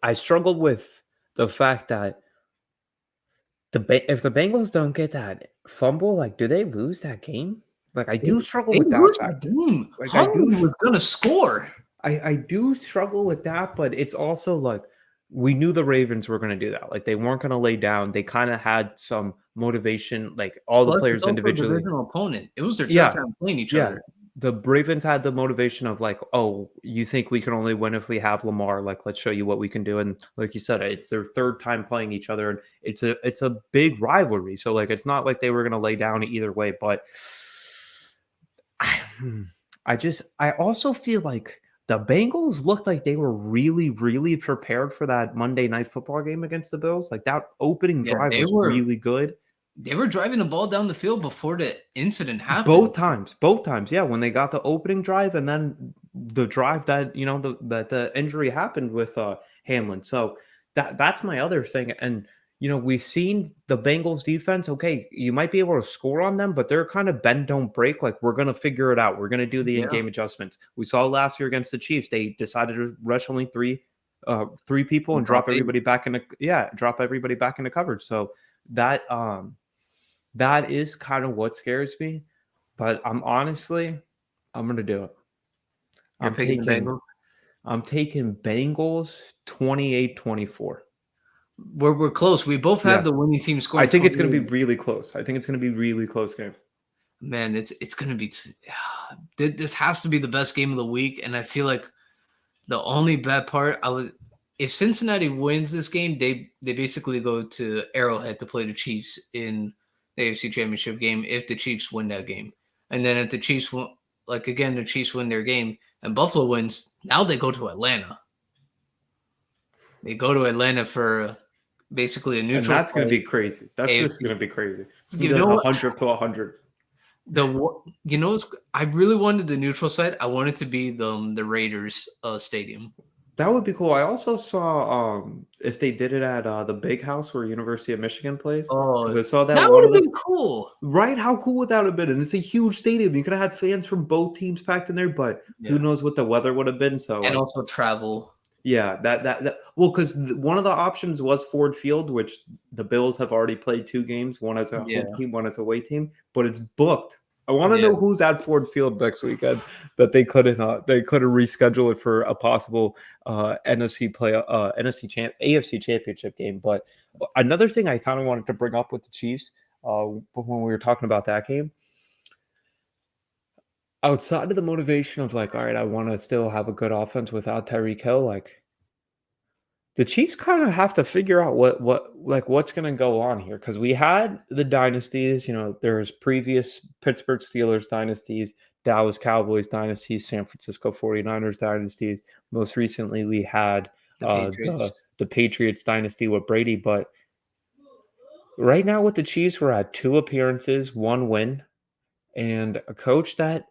I struggled with the fact that if the Bengals don't get that fumble, like, do they lose that game? Like, I They, do struggle they with that lose the fact. game. Like, Huntley was going to score. I do struggle with that, but it's also like we knew the Ravens were going to do that. Like, they weren't going to lay down. They kind of had some motivation, like all the Plus, it's players also a individually. divisional opponent. It was their third Yeah, time playing each yeah. other. The Ravens had the motivation of like, oh, you think we can only win if we have Lamar? Like, let's show you what we can do. And like you said, it's their third time playing each other, and it's a big rivalry. So like, it's not like they were going to lay down either way. But I, I also feel like the Bengals looked like they were really, really prepared for that Monday Night Football game against the Bills. Like that opening Yeah, drive they was were really good. They were driving the ball down the field before the incident happened. Both times, yeah. When they got the opening drive, and then the drive that the injury happened with Hamlin. So that's my other thing. And we've seen the Bengals defense. Okay, you might be able to score on them, but they're kind of bend don't break. Like, we're gonna figure it out. We're gonna do the in Yeah, game adjustments. We saw last year against the Chiefs. They decided to rush only three people and drop eight. drop everybody back into coverage. So that that is kind of what scares me. But I'm gonna do it. You're I'm picking the taking Bengals. I'm taking Bengals 28-24. We're close. We both have Yeah. the winning team I scoring think it's gonna be 28. really close. I think it's gonna be really close game. Man, it's gonna be. This has to be the best game of the week, and I feel like the only bad part if Cincinnati wins this game, they basically go to Arrowhead to play the Chiefs in the AFC Championship game. If the Chiefs win that game, and then if the Chiefs win, like again, the Chiefs win their game and Buffalo wins, now they go to Atlanta. They go to Atlanta for basically a And neutral that's gonna site. be crazy. That's just AFC. gonna be crazy. It's gonna You be like know what? 100-100. I really wanted the neutral site. I wanted to be the Raiders stadium. That would be cool. I also saw if they did it at the big house where University of Michigan plays. Because Oh, I saw that that one would of have the been cool. right. How cool would that have been? And it's a huge stadium. You could have had fans from both teams packed in there, but who Yeah, knows what the weather would have been. So and like, also travel. yeah, that well, because one of the options was Ford Field, which the Bills have already played 2 games, one as a home Yeah, team, one as a away team, but it's booked. I want to yeah, know who's at Ford Field next weekend that they couldn't reschedule it for a possible AFC Championship game. But another thing I kind of wanted to bring up with the Chiefs, when we were talking about that game, outside of the motivation of like, all right, I want to still have a good offense without Tyreek Hill, like the Chiefs kind of have to figure out what's going to go on here, because we had the dynasties. There's previous Pittsburgh Steelers dynasties, Dallas Cowboys dynasties, San Francisco 49ers dynasties. Most recently, we had the the Patriots. the Patriots dynasty with Brady. But right now, with the Chiefs, we're at 2 appearances, 1 win, and a coach that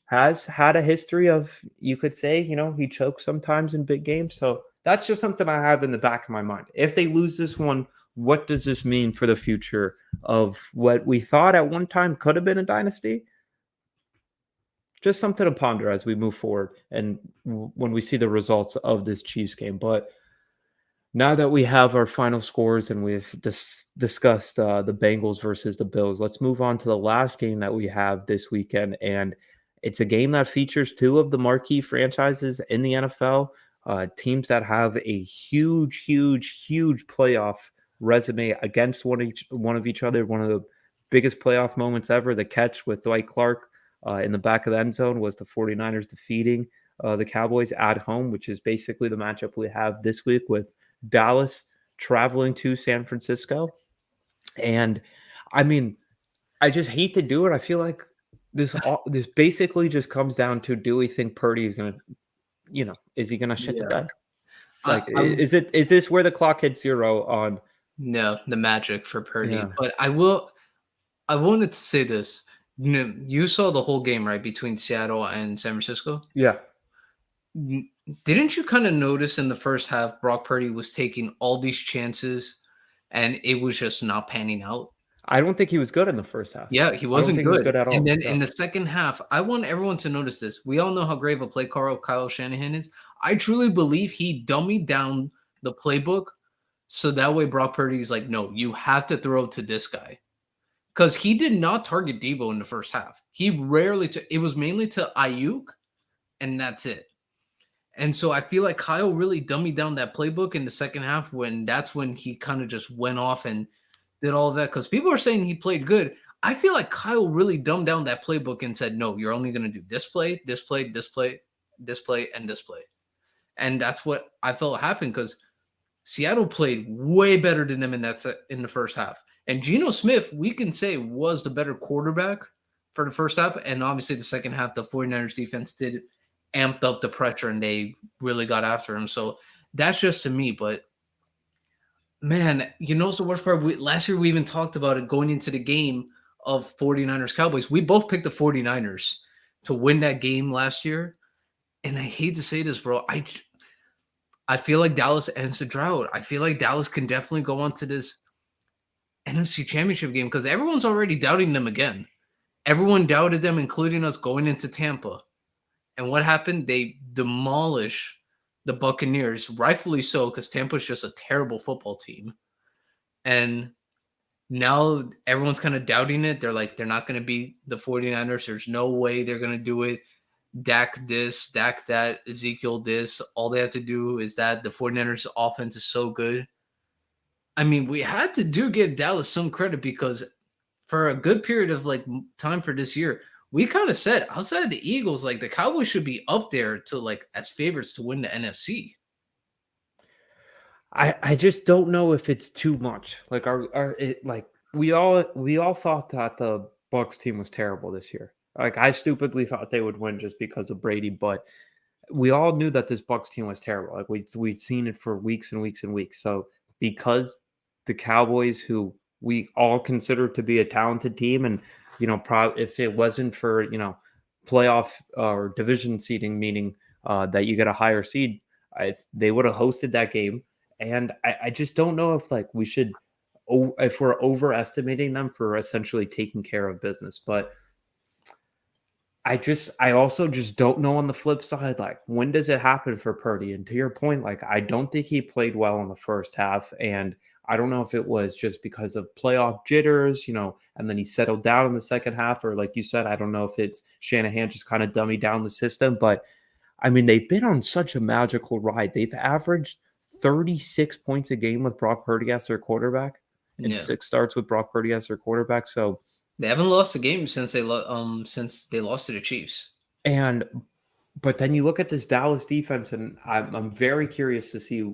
has had a history of, you could say, he chokes sometimes in big games. So that's just something I have in the back of my mind. If they lose this one, what does this mean for the future of what we thought at one time could have been a dynasty? Just something to ponder as we move forward and when we see the results of this Chiefs game. But now that we have our final scores and we've discussed the Bengals versus the Bills, let's move on to the last game that we have this weekend. And it's a game that features 2 of the marquee franchises in the NFL, teams that have a huge, huge, huge playoff resume against one of each other. One of the biggest playoff moments ever, the catch with Dwight Clark in the back of the end zone, was the 49ers defeating the Cowboys at home, which is basically the matchup we have this week with Dallas traveling to San Francisco. And I mean, I just hate to do it. I feel like this basically just comes down to, do we think Purdy is going to, is he going to shit the Yeah, bed? I, Like, I'm is this where the clock hits zero on? no the magic for Purdy, Yeah. but I will. I wanted to say this. You saw the whole game, right, between Seattle and San Francisco. Yeah. Didn't you kind of notice in the first half, Brock Purdy was taking all these chances, and it was just not panning out? I don't think he was good in the first half. Yeah, he I don't wasn't think he was good. good at And all. then in No. the second half, I want everyone to notice this. We all know how great of a play caller Kyle Shanahan is. I truly believe he dummied down the playbook so that way Brock Purdy's like, no, you have to throw to this guy. Because he did not target Debo in the first half. He rarely took it was mainly to Ayuk, and that's it. And so I feel like Kyle really dummied down that playbook in the second half that's when he kind of just went off and did all of that. Because people are saying he played good. I feel like Kyle really dumbed down that playbook and said, no, you're only going to do this play, this play, this play, this play, and this play. And that's what I felt happened because Seattle played way better than them in the first half. And Geno Smith, we can say, was the better quarterback for the first half. And obviously, the second half, the 49ers defense did amped up the pressure and they really got after him. So that's just to me. But Man, what's the worst part? Last year we even talked about it going into the game of 49ers Cowboys. We both picked the 49ers to win that game last year. And I hate to say this, bro. I feel like Dallas ends the drought. I feel like Dallas can definitely go on to this NFC Championship game because everyone's already doubting them again. Everyone doubted them, including us, going into Tampa. And what happened? They demolish the Buccaneers, rightfully so, because Tampa's just a terrible football team. And now everyone's kind of doubting it. They're like, they're not going to beat the 49ers. There's no way they're going to do it. Dak this, Dak that, Ezekiel this. All they have to do is that the 49ers offense is so good. I mean, we had to give Dallas some credit because for a good period of like time for this year, we kind of said outside the Eagles, like the Cowboys should be up there to like as favorites to win the NFC. I just don't know if it's too much. Like like we all thought that the Bucks team was terrible this year. Like I stupidly thought they would win just because of Brady, but we all knew that this Bucks team was terrible. Like we'd seen it for weeks and weeks and weeks. So because the Cowboys, who we all consider to be a talented team, and if it wasn't for playoff or division seeding, meaning that you get a higher seed, they would have hosted that game. And I just don't know if like we should, if we're overestimating them for essentially taking care of business, but I also just don't know on the flip side, like when does it happen for Purdy? And to your point, like I don't think he played well in the first half. And I don't know if it was just because of playoff jitters, and then he settled down in the second half, or like you said, I don't know if it's Shanahan just kind of dummy down the system. But I mean, they've been on such a magical ride. They've averaged 36 points a game with Brock Purdy as their quarterback and Yeah, 6 starts with Brock Purdy as their quarterback. So they haven't lost a game since they lost to the Chiefs. and but then you look at this Dallas defense, and I'm very curious to see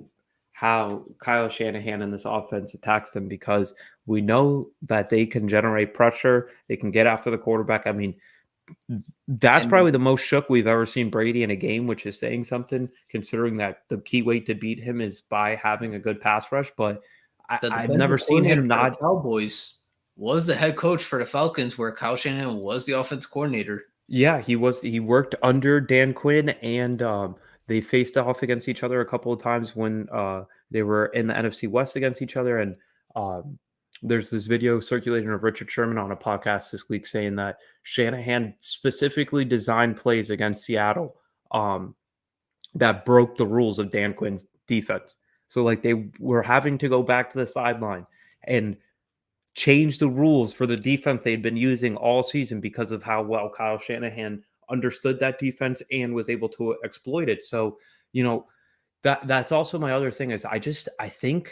how Kyle Shanahan and this offense attacks them, because we know that they can generate pressure. They can get after the quarterback. I mean, that's And probably the most shook we've ever seen Brady in a game, which is saying something considering that the key way to beat him is by having a good pass rush. But the I've never defensive seen coordinator him for the not. Cowboys was the head coach for the Falcons, where Kyle Shanahan was the offensive coordinator. Yeah, he was. He worked under Dan Quinn, and they faced off against each other a couple of times when they were in the NFC West against each other. And um, there's this video circulating of Richard Sherman on a podcast this week saying that Shanahan specifically designed plays against Seattle um, that broke the rules of Dan Quinn's defense. So like they were having to go back to the sideline and change the rules for the defense they'd been using all season because of how well Kyle Shanahan understood that defense and was able to exploit it. So, that's also my other thing is I think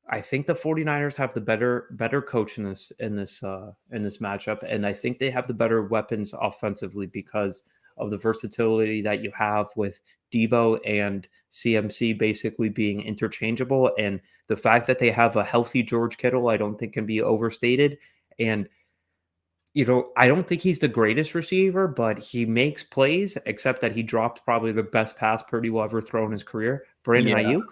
the 49ers have the better coach in this matchup, and I think they have the better weapons offensively because of the versatility that you have with Debo and CMC basically being interchangeable, and the fact that they have a healthy George Kittle I don't think can be overstated. And I don't think he's the greatest receiver, but he makes plays, except that he dropped probably the best pass Purdy will ever throw in his career. Brandon Yeah, Ayuk.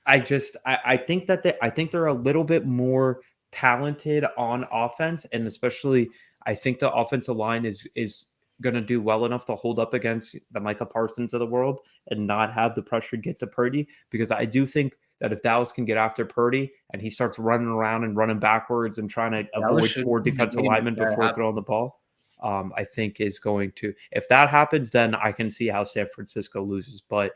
I think that I think they're a little bit more talented on offense, and especially I think the offensive line is going to do well enough to hold up against the Micah Parsons of the world and not have the pressure get to Purdy, because I do think that if Dallas can get after Purdy and he starts running around and running backwards and trying to Dallas avoid should four win the defensive game if linemen that before throwing happens. the ball, I think is going to, if that happens, then I can see how San Francisco loses. But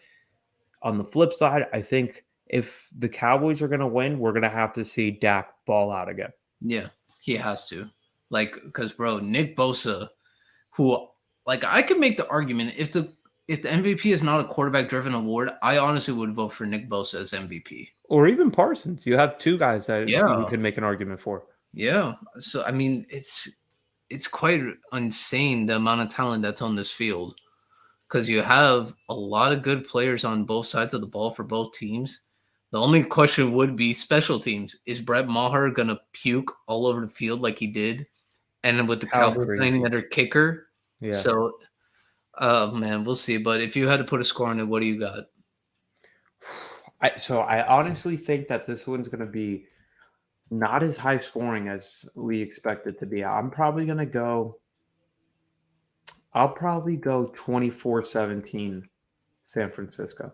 on the flip side, I think if the Cowboys are going to win, we're going to have to see Dak ball out again. Yeah, he has to. Like, because bro, Nick Bosa, who like I could make the argument if the MVP is not a quarterback driven award, I honestly would vote for Nick Bosa as MVP. Or even Parsons. You have two guys that you Yeah, can make an argument for. yeah. So I mean, it's quite insane the amount of talent that's on this field because you have a lot of good players on both sides of the ball for both teams. The only question would be special teams. Is Brett Maher gonna puke all over the field like he did? And then with the How Cowboys signing crazy. their kicker, Yeah. so oh man, we'll see. But if you had to put a score on it, what do you got? I honestly think that this one's going to be not as high scoring as we expect it to be. I'll probably go 24-17 San Francisco.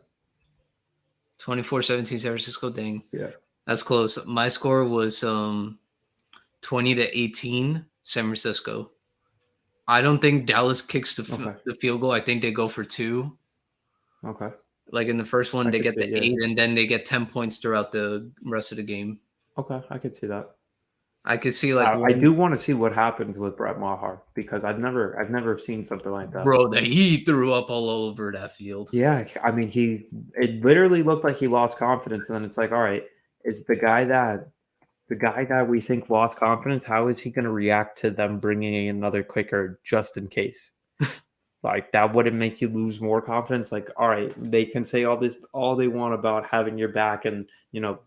24-17 San Francisco. Dang, Yeah. that's close. My score was 20-18 San Francisco. I don't think Dallas kicks Okay. the field goal. I think they go for two. Okay. Like in the first one, I they could get see the it. Yeah. 8, and then they get 10 points throughout the rest of the game. Okay. I could see that. I could see like I one, do want to see what happens with Brett Maher because I've never seen something like that. bro, that he threw up all over that field. Yeah, I mean it literally looked like he lost confidence, and then it's like, all right, is the guy that we think lost confidence, how is he going to react to them bringing in another kicker just in case? Like that wouldn't make you lose more confidence. Like, all right, they can say all they want about having your back, and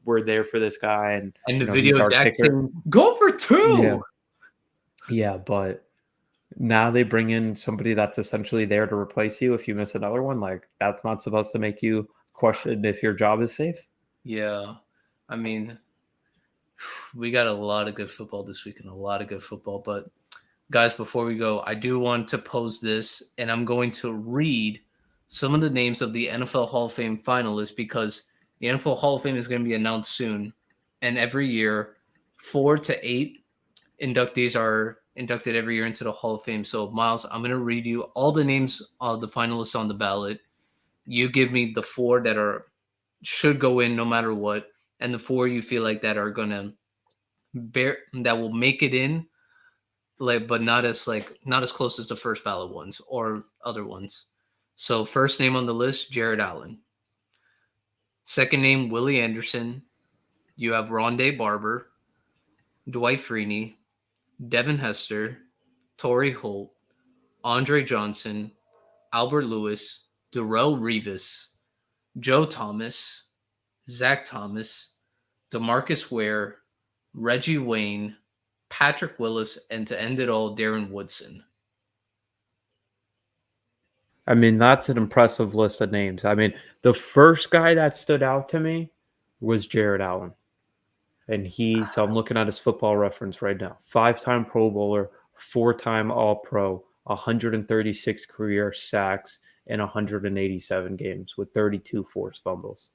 we're there for this guy, and And the he's video, our Dak kicker. saying, "Go for Yeah, two." yeah, but now they bring in somebody that's essentially there to replace you if you miss another one. Like that's not supposed to make you question if your job is safe. Yeah, I mean, we got a lot of good football this week and a lot of good football. But guys, before we go, I do want to pose this, and I'm going to read some of the names of the NFL Hall of Fame finalists because the NFL Hall of Fame is going to be announced soon, and every year, 4 to 8 inductees are inducted every year into the Hall of Fame. So, Myles, I'm going to read you all the names of the finalists on the ballot. You give me the 4 that should go in no matter what, and the 4 you feel like that are going to that will make it in, like, but not as close as the first ballot ones or other ones. So first name on the list, Jared Allen. Second name, Willie Anderson. You have Rondé Barber, Dwight Freeney, Devin Hester, Torrey Holt, Andre Johnson, Albert Lewis, Darrell Revis, Joe Thomas, Zach Thomas, DeMarcus Ware, Reggie Wayne, Patrick Willis, and to end it all, Darren Woodson. I mean, that's an impressive list of names. I mean, the first guy that stood out to me was Jared Allen. And so I'm looking at his football reference right now. 5-time Pro Bowler, 4-time All Pro, 136 career sacks in 187 games with 32 forced fumbles.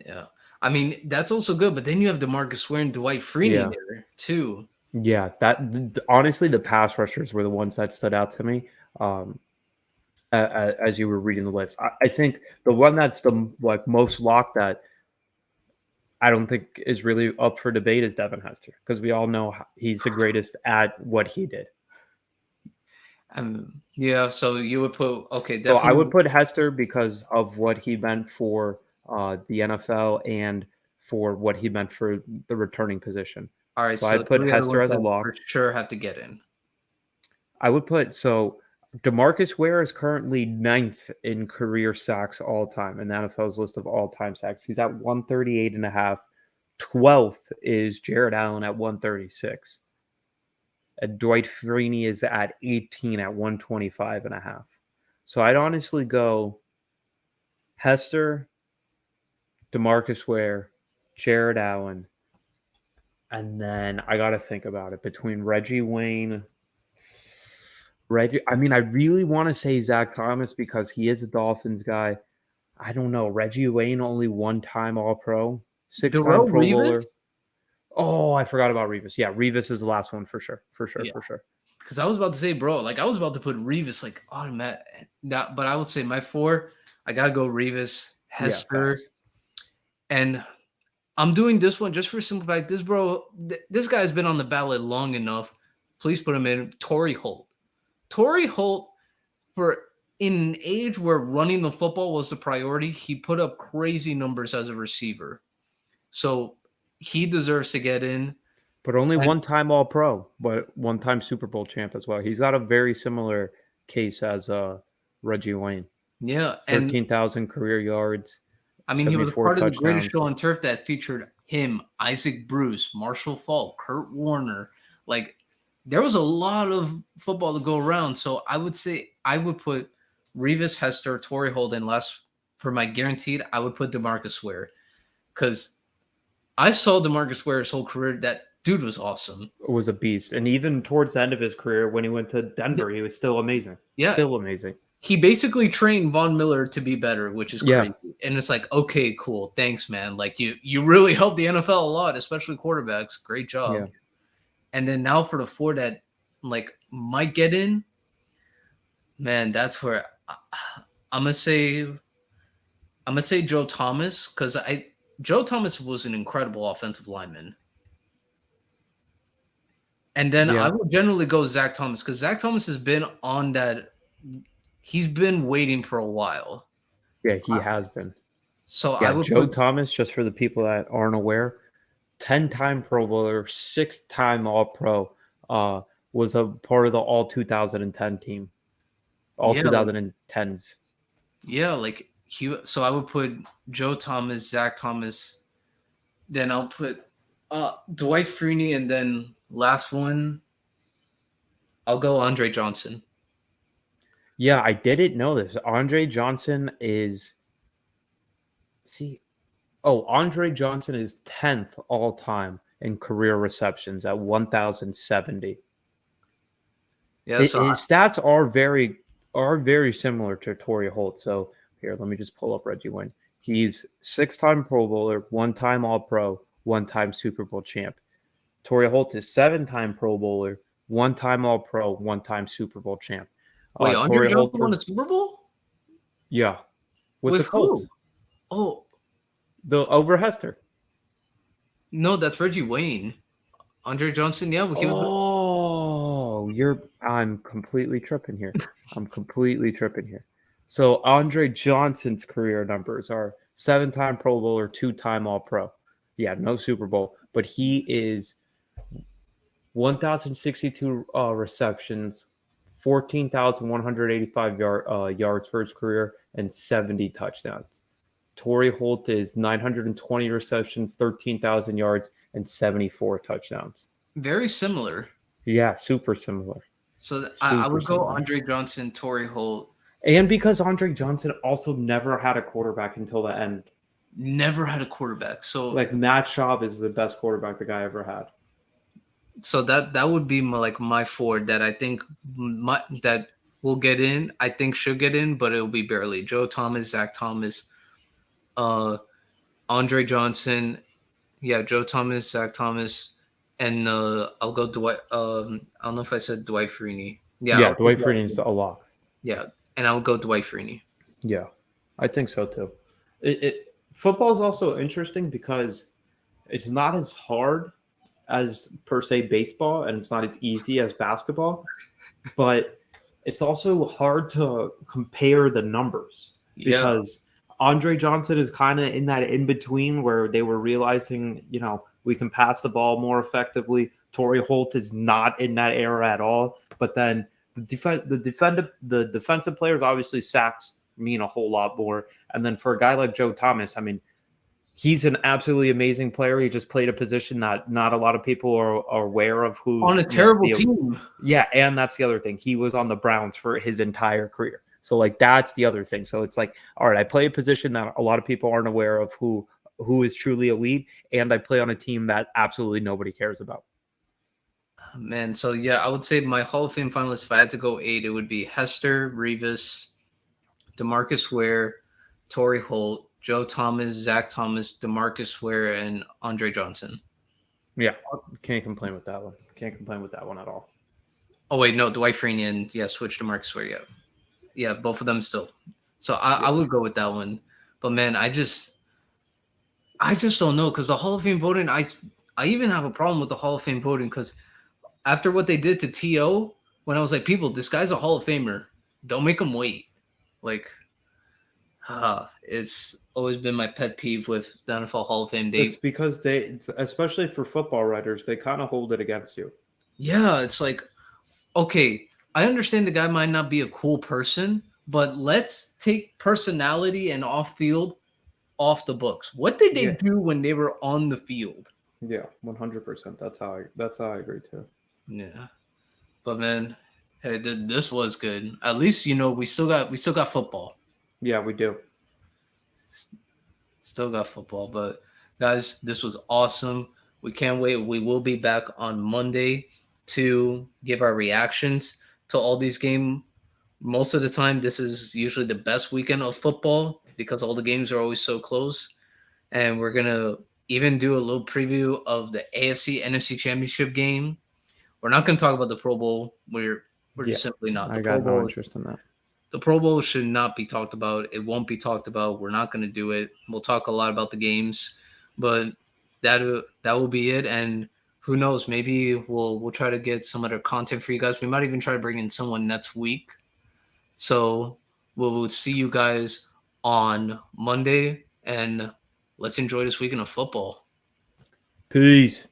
Yeah. I mean, that's also good, but then you have DeMarcus Ware and Dwight Freeney there too. Yeah, honestly, the pass rushers were the ones that stood out to me. As you were reading the list, I think the one that's the most locked that I don't think is really up for debate is Devin Hester because we all know he's the greatest at what he did. Yeah, so you would put definitely. So I would put Hester because of what he meant for the NFL and for what he meant for the returning position. All right, so I'd put Hester as a lock. For sure have to get in. I would put DeMarcus Ware is currently 9th in career sacks all time in the NFL's list of all-time sacks. He's at 138.5. 12th is Jared Allen at 136. And Dwight Freeney is at 18 at 125.5. So I'd honestly go Hester, DeMarcus Ware, Jared Allen, and then I got to think about it between Reggie Wayne. I mean, I really want to say Zach Thomas because he is a Dolphins guy. I don't know. Reggie Wayne, only 1-time All-Pro, 6-time Pro Bowler. Oh, I forgot about Revis. Yeah, Revis is the last one for sure. For sure. Because I was about to say, bro, I was about to put Revis automatic. But I would say my 4, I got to go Revis, Hester. Yeah, and I'm doing this one just for simple fact. This guy's been on the ballot long enough. Please put him in. Torrey Holt. Torrey Holt, for in an age where running the football was the priority, he put up crazy numbers as a receiver. So he deserves to get in. But only 1-time All-Pro, but 1-time Super Bowl champ as well. He's got a very similar case as Reggie Wayne. Yeah. 13,000 career yards. I mean, he was part of the greatest show on turf that featured him, Isaac Bruce, Marshall Faulk, Kurt Warner. There was a lot of football to go around. So I would say I would put Revis, Hester, Torrey Holt, and last for my guaranteed, I would put DeMarcus Ware. because I saw DeMarcus Ware his whole career. That dude was awesome. Was a beast. And even towards the end of his career, when he went to Yeah, Denver, he was still amazing. yeah, Still amazing. he basically trained Von Miller to be better, which is Yeah. crazy. And it's like, okay, cool, thanks, man. Like you really helped the NFL a lot, especially quarterbacks. Great job. Yeah. And then now for the four that like might get in, man, that's where I'm gonna say Joe Thomas because Joe Thomas was an incredible offensive lineman. And then I Yeah. would generally go Zach Thomas because Zach Thomas has been on that. He's been waiting for a while. Yeah, he has been. So I Yeah, would Joe put Thomas, just for the people that aren't aware, 10-time Pro Bowler, 6-time All Pro, was a part of the All 2010 team, All yeah, 2010s. yeah, like so I would put Joe Thomas, Zach Thomas, then I'll put Dwight Freeney, and then last one, I'll go Andre Johnson. Yeah, I didn't know this. Andre Johnson is Andre Johnson is 10th all time in career receptions at 1,070. Yeah, so His stats are very similar to Torrey Holt. So here, let me just pull up Reggie Wayne. He's 6-time Pro Bowler, 1-time All Pro, 1-time Super Bowl champ. Torrey Holt is 7-time Pro Bowler, 1-time All Pro, 1-time Super Bowl champ. wait, Andre Torrey Holt Johnson won a Super Bowl yeah, with with the Colts, who? Oh the over Hester. no, that's Reggie Wayne. Andre Johnson, yeah, he was. Oh, I'm completely tripping here. So Andre Johnson's career numbers are 7-time Pro Bowler, 2-time All Pro. Yeah, no Super Bowl, but he is 1,062 receptions, 14,185 yards for his career, and 70 touchdowns. Torrey Holt is 920 receptions, 13,000 yards, and 74 touchdowns. Very similar. Yeah, super similar. So I would go Andre Johnson, Torrey Holt. And because Andre Johnson also never had a quarterback until the end. Never had a quarterback. So like Matt Schaub is the best quarterback the guy ever had. So that would be my four that I think that will get in. I think should get in, but it'll be barely. Joe Thomas, Zach Thomas, Andre Johnson. Yeah, Joe Thomas, Zach Thomas, and I'll go Dwight. I don't know if I said Dwight Freeney. Yeah, Dwight Freeney is a lock. Yeah, and I'll go Dwight Freeney. Yeah, I think so too. Football is also interesting because it's not as hard as per se baseball, and it's not as easy as basketball, but it's also hard to compare the numbers because Andre Johnson is kind of in that in between where they were realizing, we can pass the ball more effectively. Torrey Holt is not in that era at all, but then the defensive players, obviously sacks mean a whole lot more. And then for a guy like Joe Thomas, I mean, he's an absolutely amazing player. He just played a position that not a lot of people are aware of. Who on a terrible team. Yeah, and that's the other thing. He was on the Browns for his entire career. So, that's the other thing. So it's like, all right, I play a position that a lot of people aren't aware of who is truly elite, and I play on a team that absolutely nobody cares about. Man, so yeah, I would say my Hall of Fame finalists, if I had to go 8, it would be Hester, Revis, DeMarcus Ware, Torrey Holt, Joe Thomas, Zach Thomas, DeMarcus Ware, and Andre Johnson. Yeah, can't complain with that one. Can't complain with that one at all. Oh, wait, no, Dwight Freeney and, switch DeMarcus Ware, yeah. Yeah, both of them still. So I would go with that one. But, man, I just don't know because the Hall of Fame voting, I even have a problem with the Hall of Fame voting because after what they did to T.O., when I was like, people, this guy's a Hall of Famer. Don't make him wait. It's always been my pet peeve with the NFL Hall of Fame. It's because they, especially for football writers, they kind of hold it against you. Yeah, it's like, okay, I understand the guy might not be a cool person, but let's take personality and off-field off the books. What did they do when they were on the field? Yeah, 100%. That's how I agree too. Yeah, but man, hey, this was good. At least we still got football. Yeah, we do. Still got football, but Guys, this was awesome. We can't wait. We will be back on Monday to give our reactions to all these games. Most of the time, this is usually the best weekend of football because all the games are always so close. And we're going to even do a little preview of the AFC NFC Championship game. We're not going to talk about the Pro Bowl. We're Yeah, just simply not. I got no interest in that. The Pro Bowl should not be talked about. It won't be talked about. We're not going to do it. We'll talk a lot about the games, but that will be it. And who knows? Maybe we'll try to get some other content for you guys. We might even try to bring in someone next week. So we'll see you guys on Monday, and let's enjoy this weekend of football. Peace.